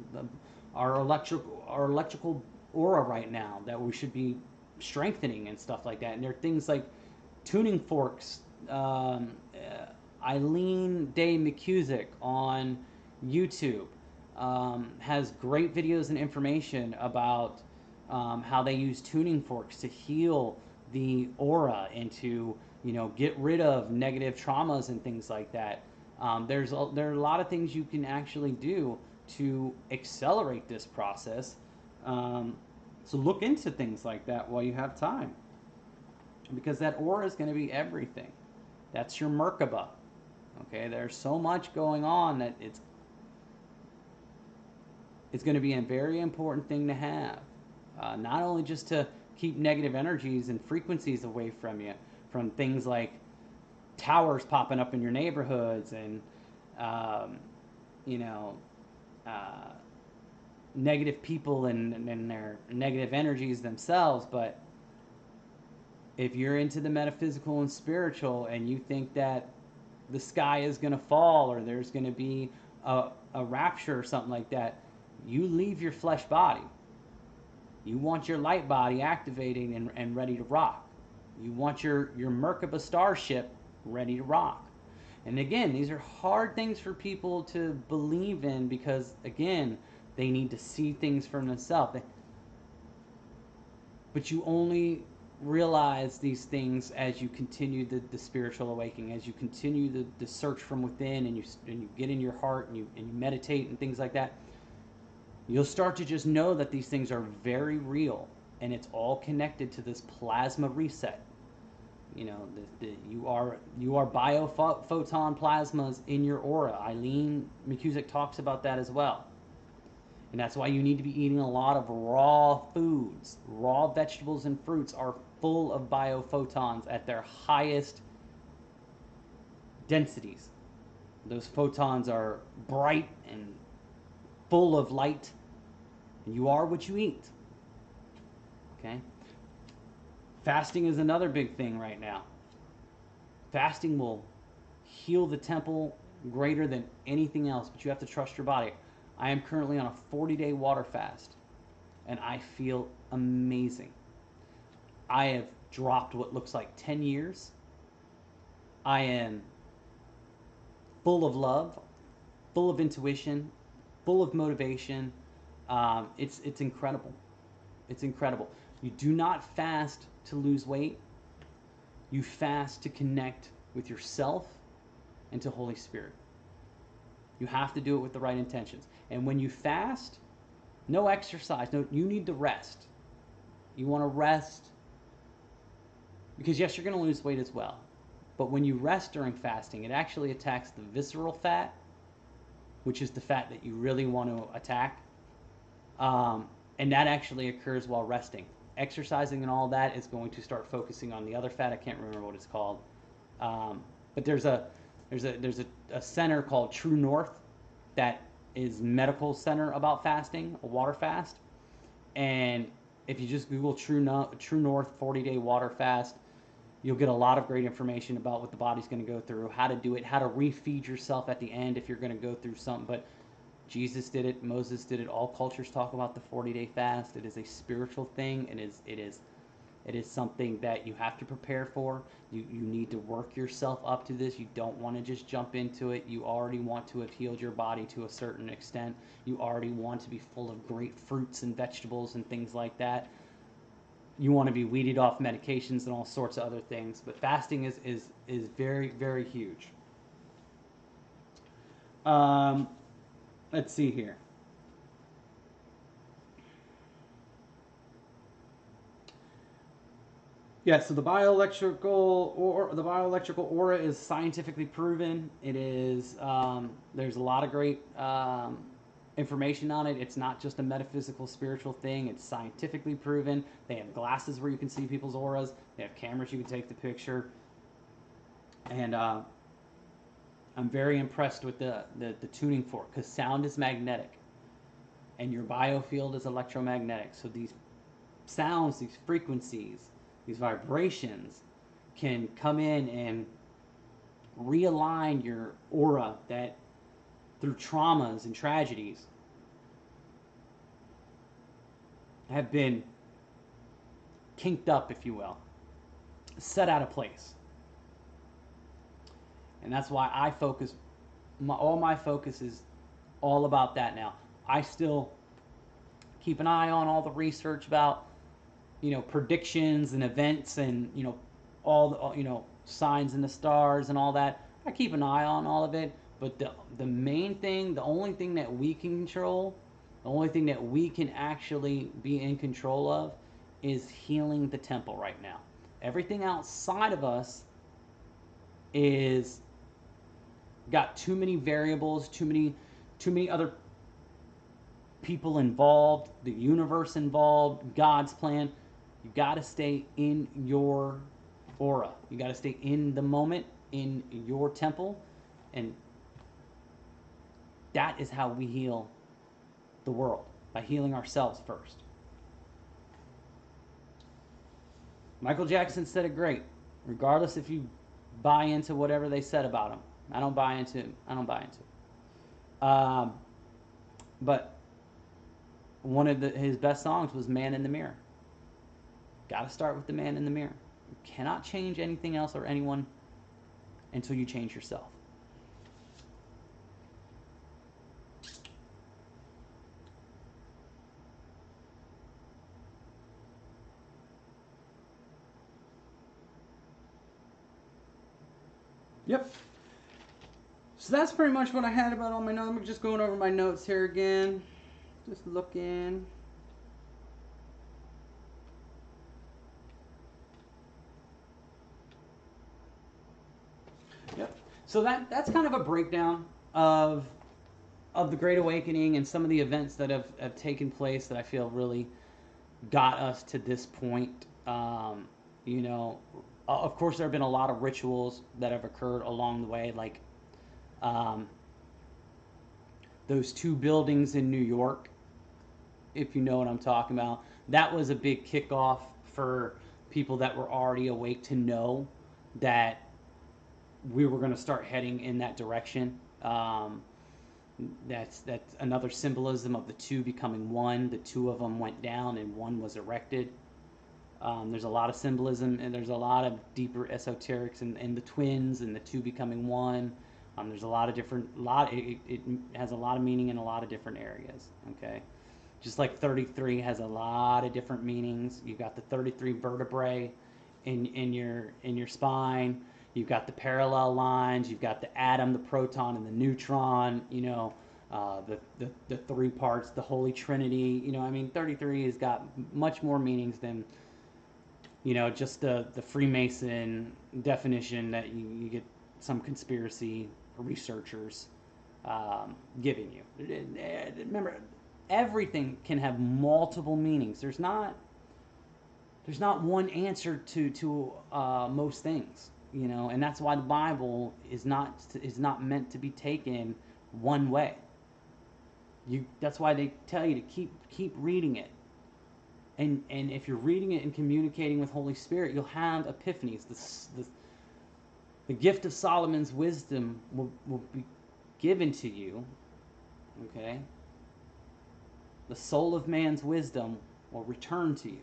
Our electrical aura right now that we should be strengthening and stuff like that. And there are things like tuning forks. Eileen Day McCusick on YouTube has great videos and information about how they use tuning forks to heal the aura and to, you know, get rid of negative traumas and things like that. There are a lot of things you can actually do to accelerate this process. So look into things like that while you have time, because that aura is going to be everything. That's your Merkaba. Okay, there's so much going on that it's going to be a very important thing to have. Not only just to keep negative energies and frequencies away from you, from things like towers popping up in your neighborhoods and, you know, negative people and their negative energies themselves. But if you're into the metaphysical and spiritual and you think that the sky is going to fall or there's going to be a rapture or something like that, you leave your flesh body. You want your light body activating and ready to rock. You want your Merkaba starship ready to rock. And again, these are hard things for people to believe in because, again, they need to see things for themselves. But you only realize these things as you continue the spiritual awakening, as you continue the search from within, and you get in your heart and you meditate and things like that. You'll start to just know that these things are very real, and it's all connected to this plasma reset. You know, you are biophoton plasmas in your aura. Eileen McCusick talks about that as well. And that's why you need to be eating a lot of raw foods. Raw vegetables and fruits are full of biophotons at their highest densities. Those photons are bright and full of light, and you are what you eat. Okay? Fasting is another big thing right now. Fasting will heal the temple greater than anything else, but you have to trust your body. I am currently on a 40-day water fast, and I feel amazing. I have dropped what looks like 10 years. I am full of love, full of intuition, full of motivation. It's incredible. It's incredible. You do not fast to lose weight. You fast to connect with yourself and to Holy Spirit. You have to do it with the right intentions. And when you fast, no exercise. No, you need to rest. You want to rest because, yes, you're going to lose weight as well. But when you rest during fasting, it actually attacks the visceral fat, which is the fat that you really want to attack. And that actually occurs while resting. Exercising and all that is going to start focusing on the other fat. I can't remember what it's called. But there's a center called True North that is medical center about fasting, a water fast. And if you just Google True North 40-day water fast, you'll get a lot of great information about what the body's going to go through, how to do it, how to refeed yourself at the end if you're going to go through something. But Jesus did it, Moses did it, all cultures talk about the 40-day fast. It is a spiritual thing, and it is something that you have to prepare for. You need to work yourself up to this. You don't want to just jump into it. You already want to have healed your body to a certain extent. You already want to be full of great fruits and vegetables and things like that. You want to be weeded off medications and all sorts of other things. But fasting is very, very huge. Let's see here. Yeah, so the bioelectrical aura is scientifically proven. It is there's a lot of great information on it. It's not just a metaphysical, spiritual thing. It's scientifically proven. They have glasses where you can see people's auras. They have cameras you can take the picture. And I'm very impressed with the tuning fork, because sound is magnetic, and your biofield is electromagnetic. So these sounds, these frequencies, these vibrations, can come in and realign your aura that through traumas and tragedies have been kinked up, if you will, set out of place. And that's why I focus, all my focus is all about that now. I still keep an eye on all the research about, predictions and events and, all the, signs in the stars and all that. I keep an eye on all of it. But the main thing, the only thing that we can control, the only thing that we can actually be in control of is healing the temple right now. Everything outside of us is got too many variables, too many other people involved, the universe involved, God's plan. You got to stay in your aura. You got to stay in the moment, in your temple, and that is how we heal the world, by healing ourselves first. Michael Jackson said it great. Regardless if you buy into whatever they said about him, I don't buy into it. But one of his best songs was "Man in the Mirror." Got to start with the man in the mirror. You cannot change anything else or anyone until you change yourself. Yep. So that's pretty much what I had about all my notes. I'm just going over my notes here again. Just looking. Yep. So that's kind of a breakdown of the Great Awakening and some of the events that have taken place that I feel really got us to this point. Of course, there have been a lot of rituals that have occurred along the way, like those two buildings in New York, if you know what I'm talking about. That was a big kickoff for people that were already awake to know that we were going to start heading in that direction. That's another symbolism of the two becoming one. The two of them went down and one was erected. There's a lot of symbolism, and there's a lot of deeper esoterics in the twins and the two becoming one. There's a lot of different, it has a lot of meaning in a lot of different areas, okay? Just like 33 has a lot of different meanings. You've got the 33 vertebrae in your spine. You've got the parallel lines. You've got the atom, the proton, and the neutron. The three parts, the Holy Trinity. 33 has got much more meanings than just the Freemason definition that you get some conspiracy researchers giving you. Remember, everything can have multiple meanings. There's not one answer to most things, and that's why the Bible is not meant to be taken one way. That's why they tell you to keep reading it. And if you're reading it and communicating with Holy Spirit, you'll have epiphanies. The gift of Solomon's wisdom will be given to you. Okay? The soul of man's wisdom will return to you.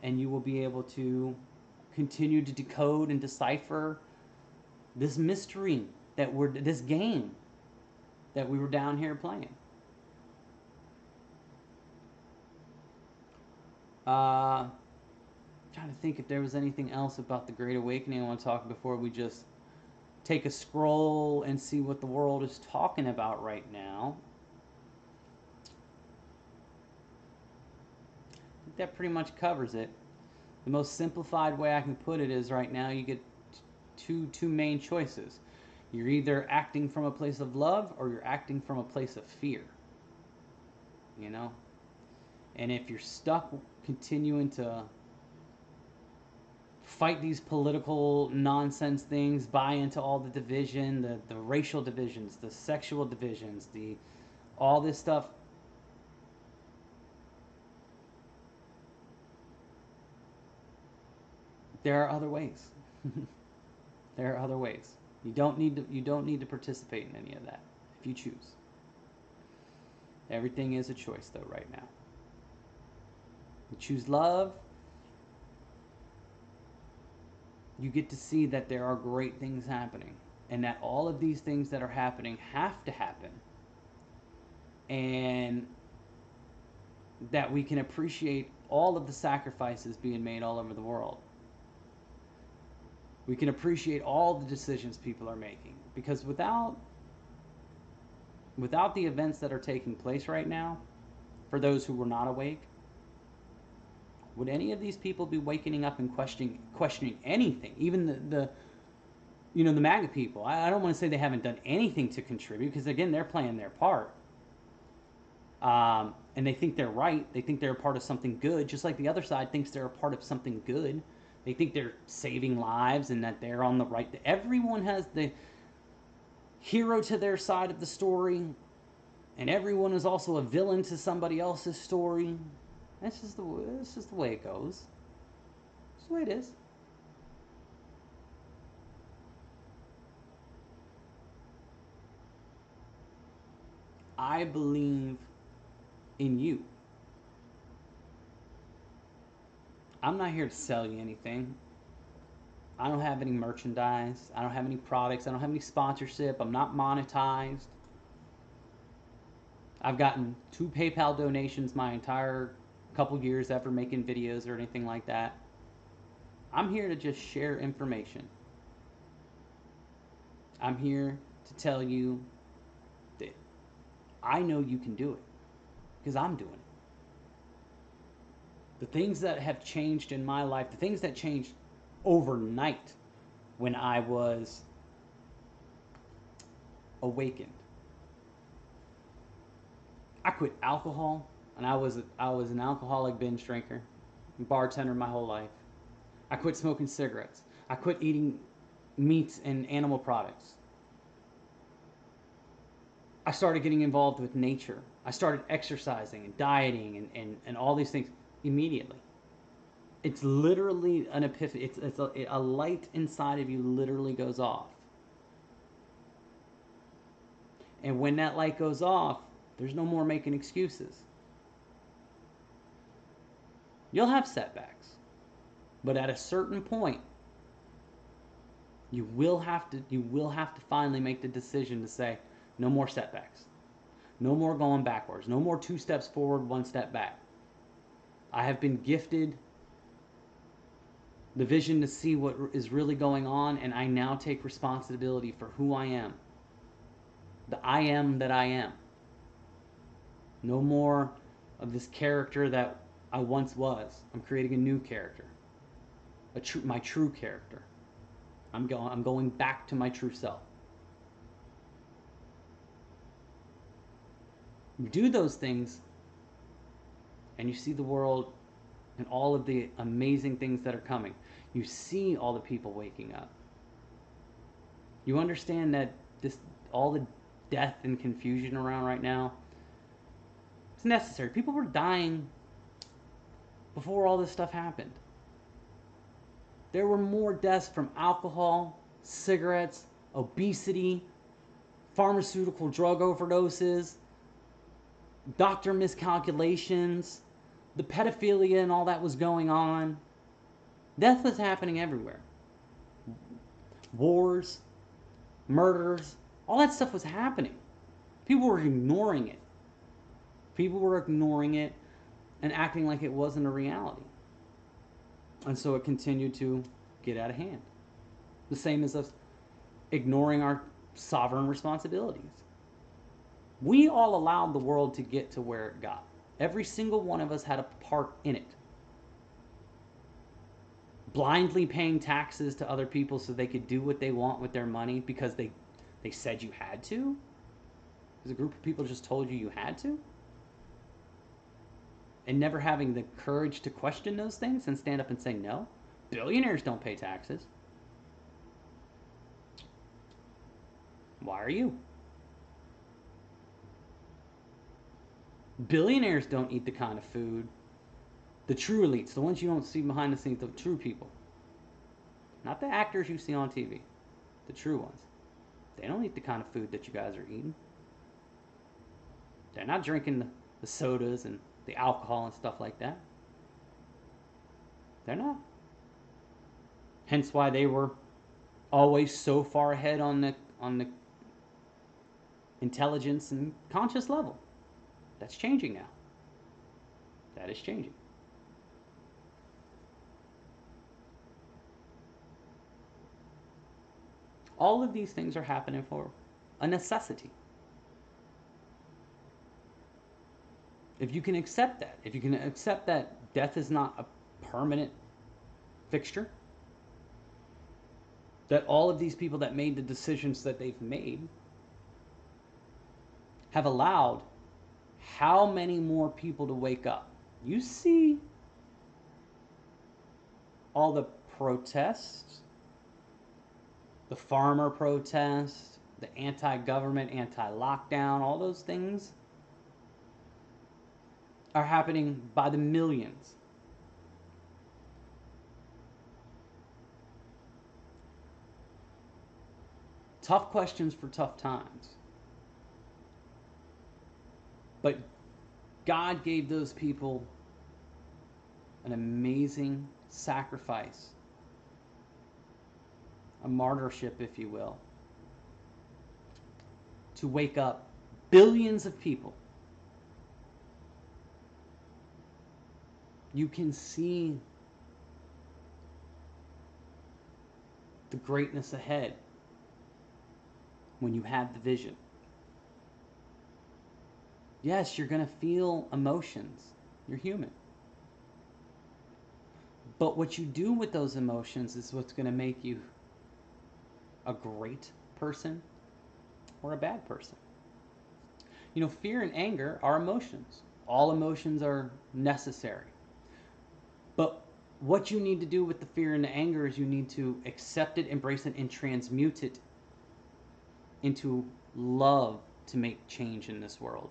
And you will be able to continue to decode and decipher this mystery this game that we were down here playing. Trying to think if there was anything else about the Great Awakening I want to talk before we just take a scroll and see what the world is talking about right now. I think that pretty much covers it. The most simplified way I can put it is right now you get two main choices. You're either acting from a place of love or you're acting from a place of fear. And if you're stuck continuing to fight these political nonsense things, buy into all the division, the racial divisions, the sexual divisions, all this stuff, There are other ways. There are other ways. You don't need to participate in any of that if you choose. Everything is a choice though right now. You choose love, you get to see that there are great things happening and that all of these things that are happening have to happen. And that we can appreciate all of the sacrifices being made all over the world. We can appreciate all the decisions people are making, because without the events that are taking place right now, for those who were not awake, would any of these people be waking up and questioning anything? Even the the MAGA people. I don't want to say they haven't done anything to contribute, because again, they're playing their part. And they think they're right. They think they're a part of something good, just like the other side thinks they're a part of something good. They think they're saving lives and that they're on the right. Everyone has the hero to their side of the story, and everyone is also a villain to somebody else's story. That's just the way it goes. It's the way it is. I believe in you. I'm not here to sell you anything. I don't have any merchandise. I don't have any products. I don't have any sponsorship. I'm not monetized. I've gotten 2 PayPal donations my entire couple years after making videos or anything like that. I'm here to just share information. I'm here to tell you that I know you can do it, because I'm doing it. The things that have changed in my life, the things that changed overnight when I was awakened. I quit alcohol, and I was an alcoholic binge drinker, bartender my whole life. I quit smoking cigarettes. I quit eating meats and animal products. I started getting involved with nature. I started exercising and dieting and all these things immediately. It's literally an epiphany. It's a light inside of you literally goes off. And when that light goes off, there's no more making excuses. You'll have setbacks, but at a certain point, you will have to finally make the decision to say, no more setbacks. No more going backwards. No more 2 steps forward, 1 step back. I have been gifted the vision to see what is really going on, and I now take responsibility for who I am. The I am that I am. No more of this character that I once was. I'm creating a new character. My true character. I'm going back to my true self. You do those things, and you see the world and all of the amazing things that are coming. You see all the people waking up. You understand that all the death and confusion around right now, it's necessary. People were dying before all this stuff happened. There were more deaths from alcohol, cigarettes, obesity, pharmaceutical drug overdoses, doctor miscalculations, the pedophilia and all that was going on. Death was happening everywhere. Wars, murders, all that stuff was happening. People were ignoring it. People were ignoring it and acting like it wasn't a reality. And so it continued to get out of hand. The same as us ignoring our sovereign responsibilities. We all allowed the world to get to where it got. Every single one of us had a part in it. Blindly paying taxes to other people so they could do what they want with their money because they said you had to? Because a group of people just told you had to? And never having the courage to question those things and stand up and say no? Billionaires don't pay taxes. Why are you? Billionaires don't eat the kind of food. The true elites, the ones you don't see behind the scenes, the true people, Not the actors you see on TV, the true ones. They don't eat the kind of food that you guys are eating. They're not drinking the sodas and the alcohol and stuff like that. They're not. Hence why they were always so far ahead on the intelligence and conscious level. That's changing now. That is changing. All of these things are happening for a necessity. If you can accept that, if you can accept that death is not a permanent fixture, that all of these people that made the decisions that they've made have allowed how many more people to wake up? You see all the protests, the farmer protests, the anti-government, anti-lockdown, all those things are happening by the millions. Tough questions for tough times. But God gave those people an amazing sacrifice, a martyrship, if you will, to wake up billions of people. You can see the greatness ahead when you have the vision. Yes, you're going to feel emotions. You're human. But what you do with those emotions is what's going to make you a great person or a bad person. You know, fear and anger are emotions. All emotions are necessary. But what you need to do with the fear and the anger is you need to accept it, embrace it, and transmute it into love to make change in this world.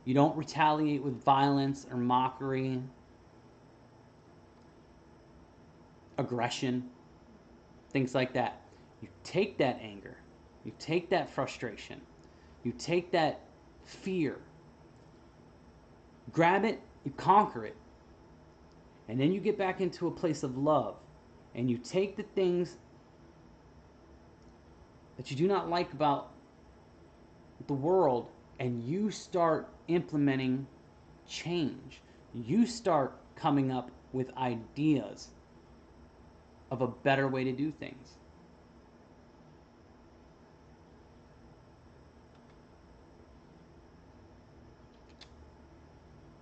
You don't retaliate with violence or mockery, aggression, things like that. You take that anger, you take that frustration, you take that fear, grab it, you conquer it, and then you get back into a place of love, and you take the things that you do not like about the world, and you start implementing change. You start coming up with ideas of a better way to do things.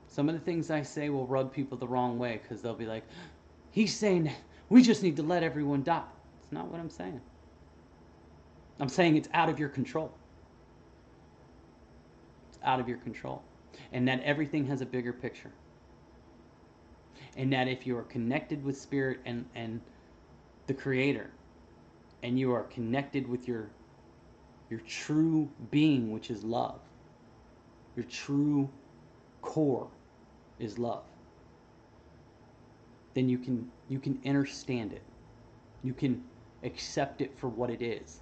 Some of the things I say will rub people the wrong way because they'll be like, he's saying we just need to let everyone die. It's not what I'm saying. I'm saying it's out of your control. It's out of your control. And that everything has a bigger picture. And that if you are connected with Spirit and the Creator, and you are connected with your true being, which is love, your true core is love, then you can understand it. You can accept it for what it is,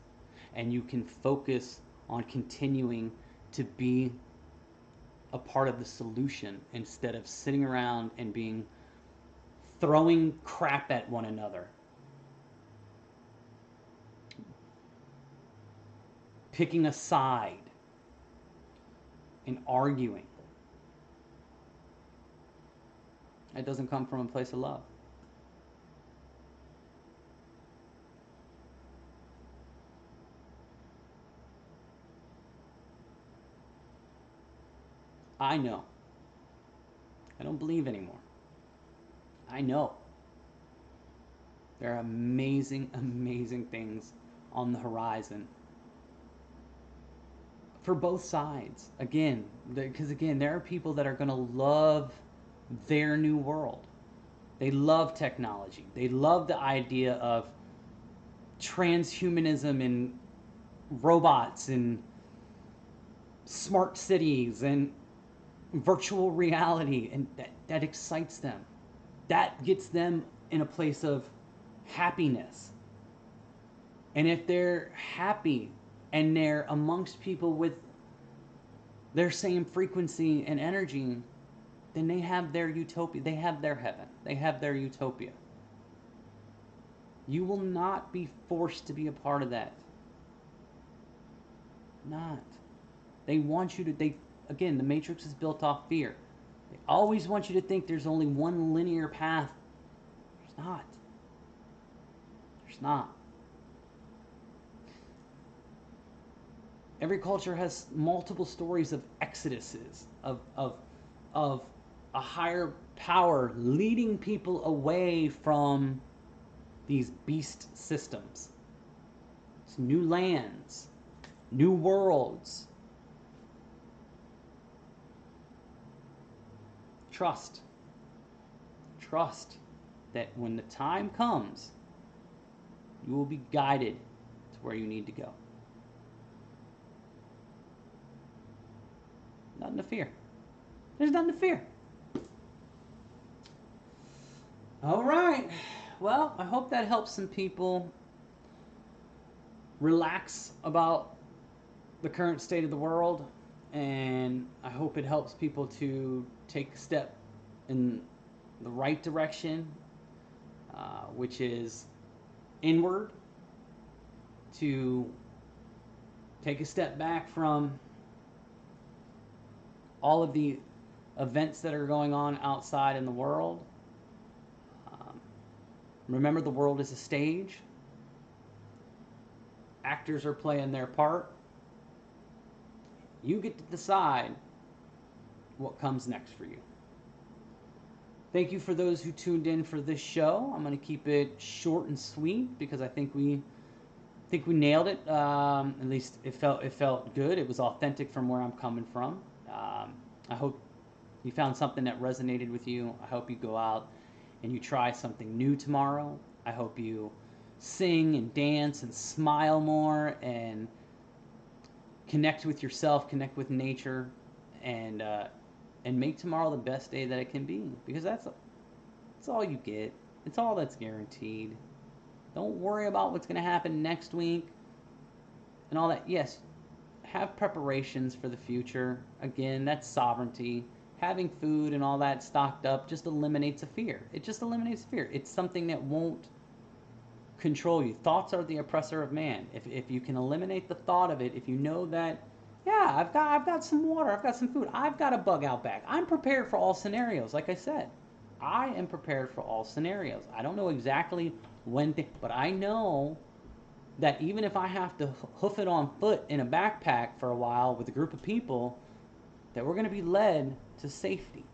and you can focus on continuing to be a part of the solution instead of sitting around and throwing crap at one another, picking a side and arguing. It doesn't come from a place of love. I know. I don't believe anymore. I know. There are amazing, amazing things on the horizon for both sides. Again, because there are people that are going to love their new world. They love technology. They love the idea of transhumanism and robots and smart cities and virtual reality, and that excites them. That gets them in a place of happiness. And if they're happy and they're amongst people with their same frequency and energy, then they have their utopia. They have their heaven. They have their utopia. You will not be forced to be a part of that. Not. They want you to, again, the Matrix is built off fear. They always want you to think there's only one linear path. There's not. There's not. Every culture has multiple stories of exoduses, of a higher power leading people away from these beast systems. It's new lands, new worlds. Trust. Trust that when the time comes, you will be guided to where you need to go. Nothing to fear. There's nothing to fear. All right. Well, I hope that helps some people relax about the current state of the world, and I hope it helps people to take a step in the right direction, which is inward, to take a step back from all of the events that are going on outside in the world. Remember, the world is a stage. Actors are playing their part. You get to decide what comes next for you. Thank you for those who tuned in for this show. I'm going to keep it short and sweet because I think we nailed it. At least it felt good. It was authentic from where I'm coming from. I hope you found something that resonated with you. I hope you go out and you try something new tomorrow. I hope you sing and dance and smile more and connect with yourself, connect with nature, and make tomorrow the best day that it can be, because that's all you get. It's all that's guaranteed. Don't worry about what's going to happen next week and all that. Yes, have preparations for the future. Again, that's sovereignty. Having food and all that stocked up just eliminates a fear. It just eliminates fear. It's something that won't control you. Thoughts are the oppressor of man. If you can eliminate the thought of it, if you know that, yeah, I've got some water, I've got some food, I've got a bug out back. I'm prepared for all scenarios. Like I said, I am prepared for all scenarios. I don't know exactly when, but I know that even if I have to hoof it on foot in a backpack for a while with a group of people, that we're going to be led to safety.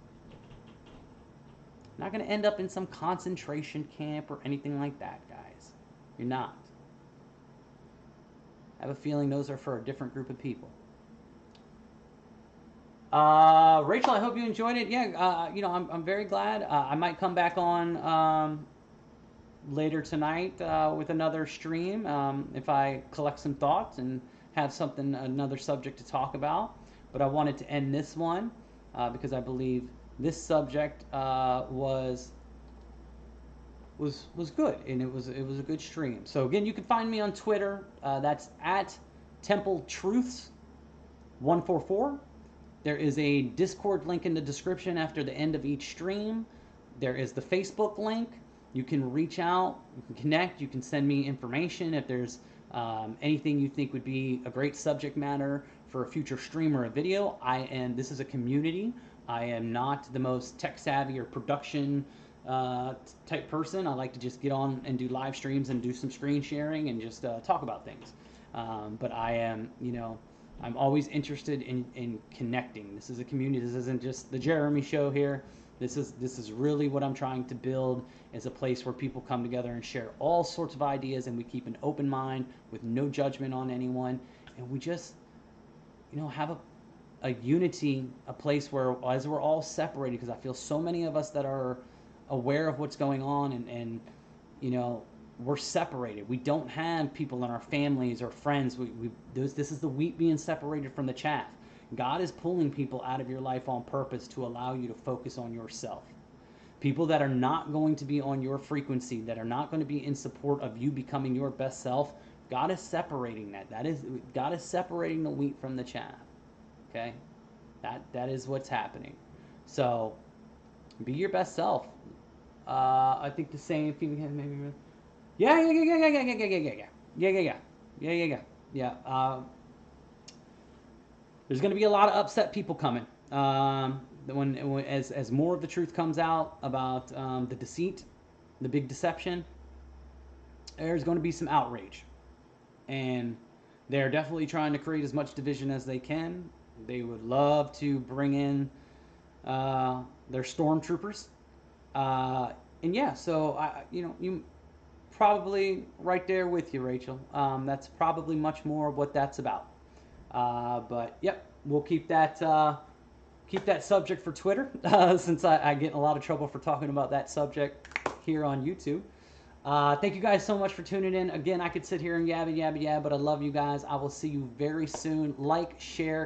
Not going to end up in some concentration camp or anything like that, guys. You're not. I have a feeling those are for a different group of people. Rachel, I hope you enjoyed it. Yeah, I'm very glad. I might come back on later tonight with another stream if I collect some thoughts and have another subject to talk about. But I wanted to end this one because I believe this subject was good, and it was a good stream. So again, you can find me on Twitter. That's at TempleTruths144. There is a Discord link in the description after the end of each stream. There is the Facebook link. You can reach out, you can connect, you can send me information if there's anything you think would be a great subject matter for a future stream or a video. This is a community. I am not the most tech savvy or production type person. I like to just get on and do live streams and do some screen sharing and just talk about things. But I am, I'm always interested in connecting. This is a community. This isn't just the Jeremy show here. This is really what I'm trying to build, is a place where people come together and share all sorts of ideas, and we keep an open mind with no judgment on anyone, and we just, have a unity, a place where, as we're all separated, because I feel so many of us that are aware of what's going on, and we're separated. We don't have people in our families or friends. This is the wheat being separated from the chaff. God is pulling people out of your life on purpose to allow you to focus on yourself. People that are not going to be on your frequency, that are not going to be in support of you becoming your best self, God is separating that. God is separating the wheat from the chaff. Okay? That is what's happening. So be your best self. I think the same thing maybe. Yeah. There's going to be a lot of upset people coming. As more of the truth comes out about the deceit, the big deception, there's going to be some outrage, and they're definitely trying to create as much division as they can. They would love to bring in their stormtroopers, and yeah. So you probably right there with you, Rachel. That's probably much more of what that's about. But yep, we'll keep that subject for Twitter, since I get in a lot of trouble for talking about that subject here on YouTube. Thank you guys so much for tuning in. Again, I could sit here and yabba, but I love you guys. I will see you very soon. Like, share,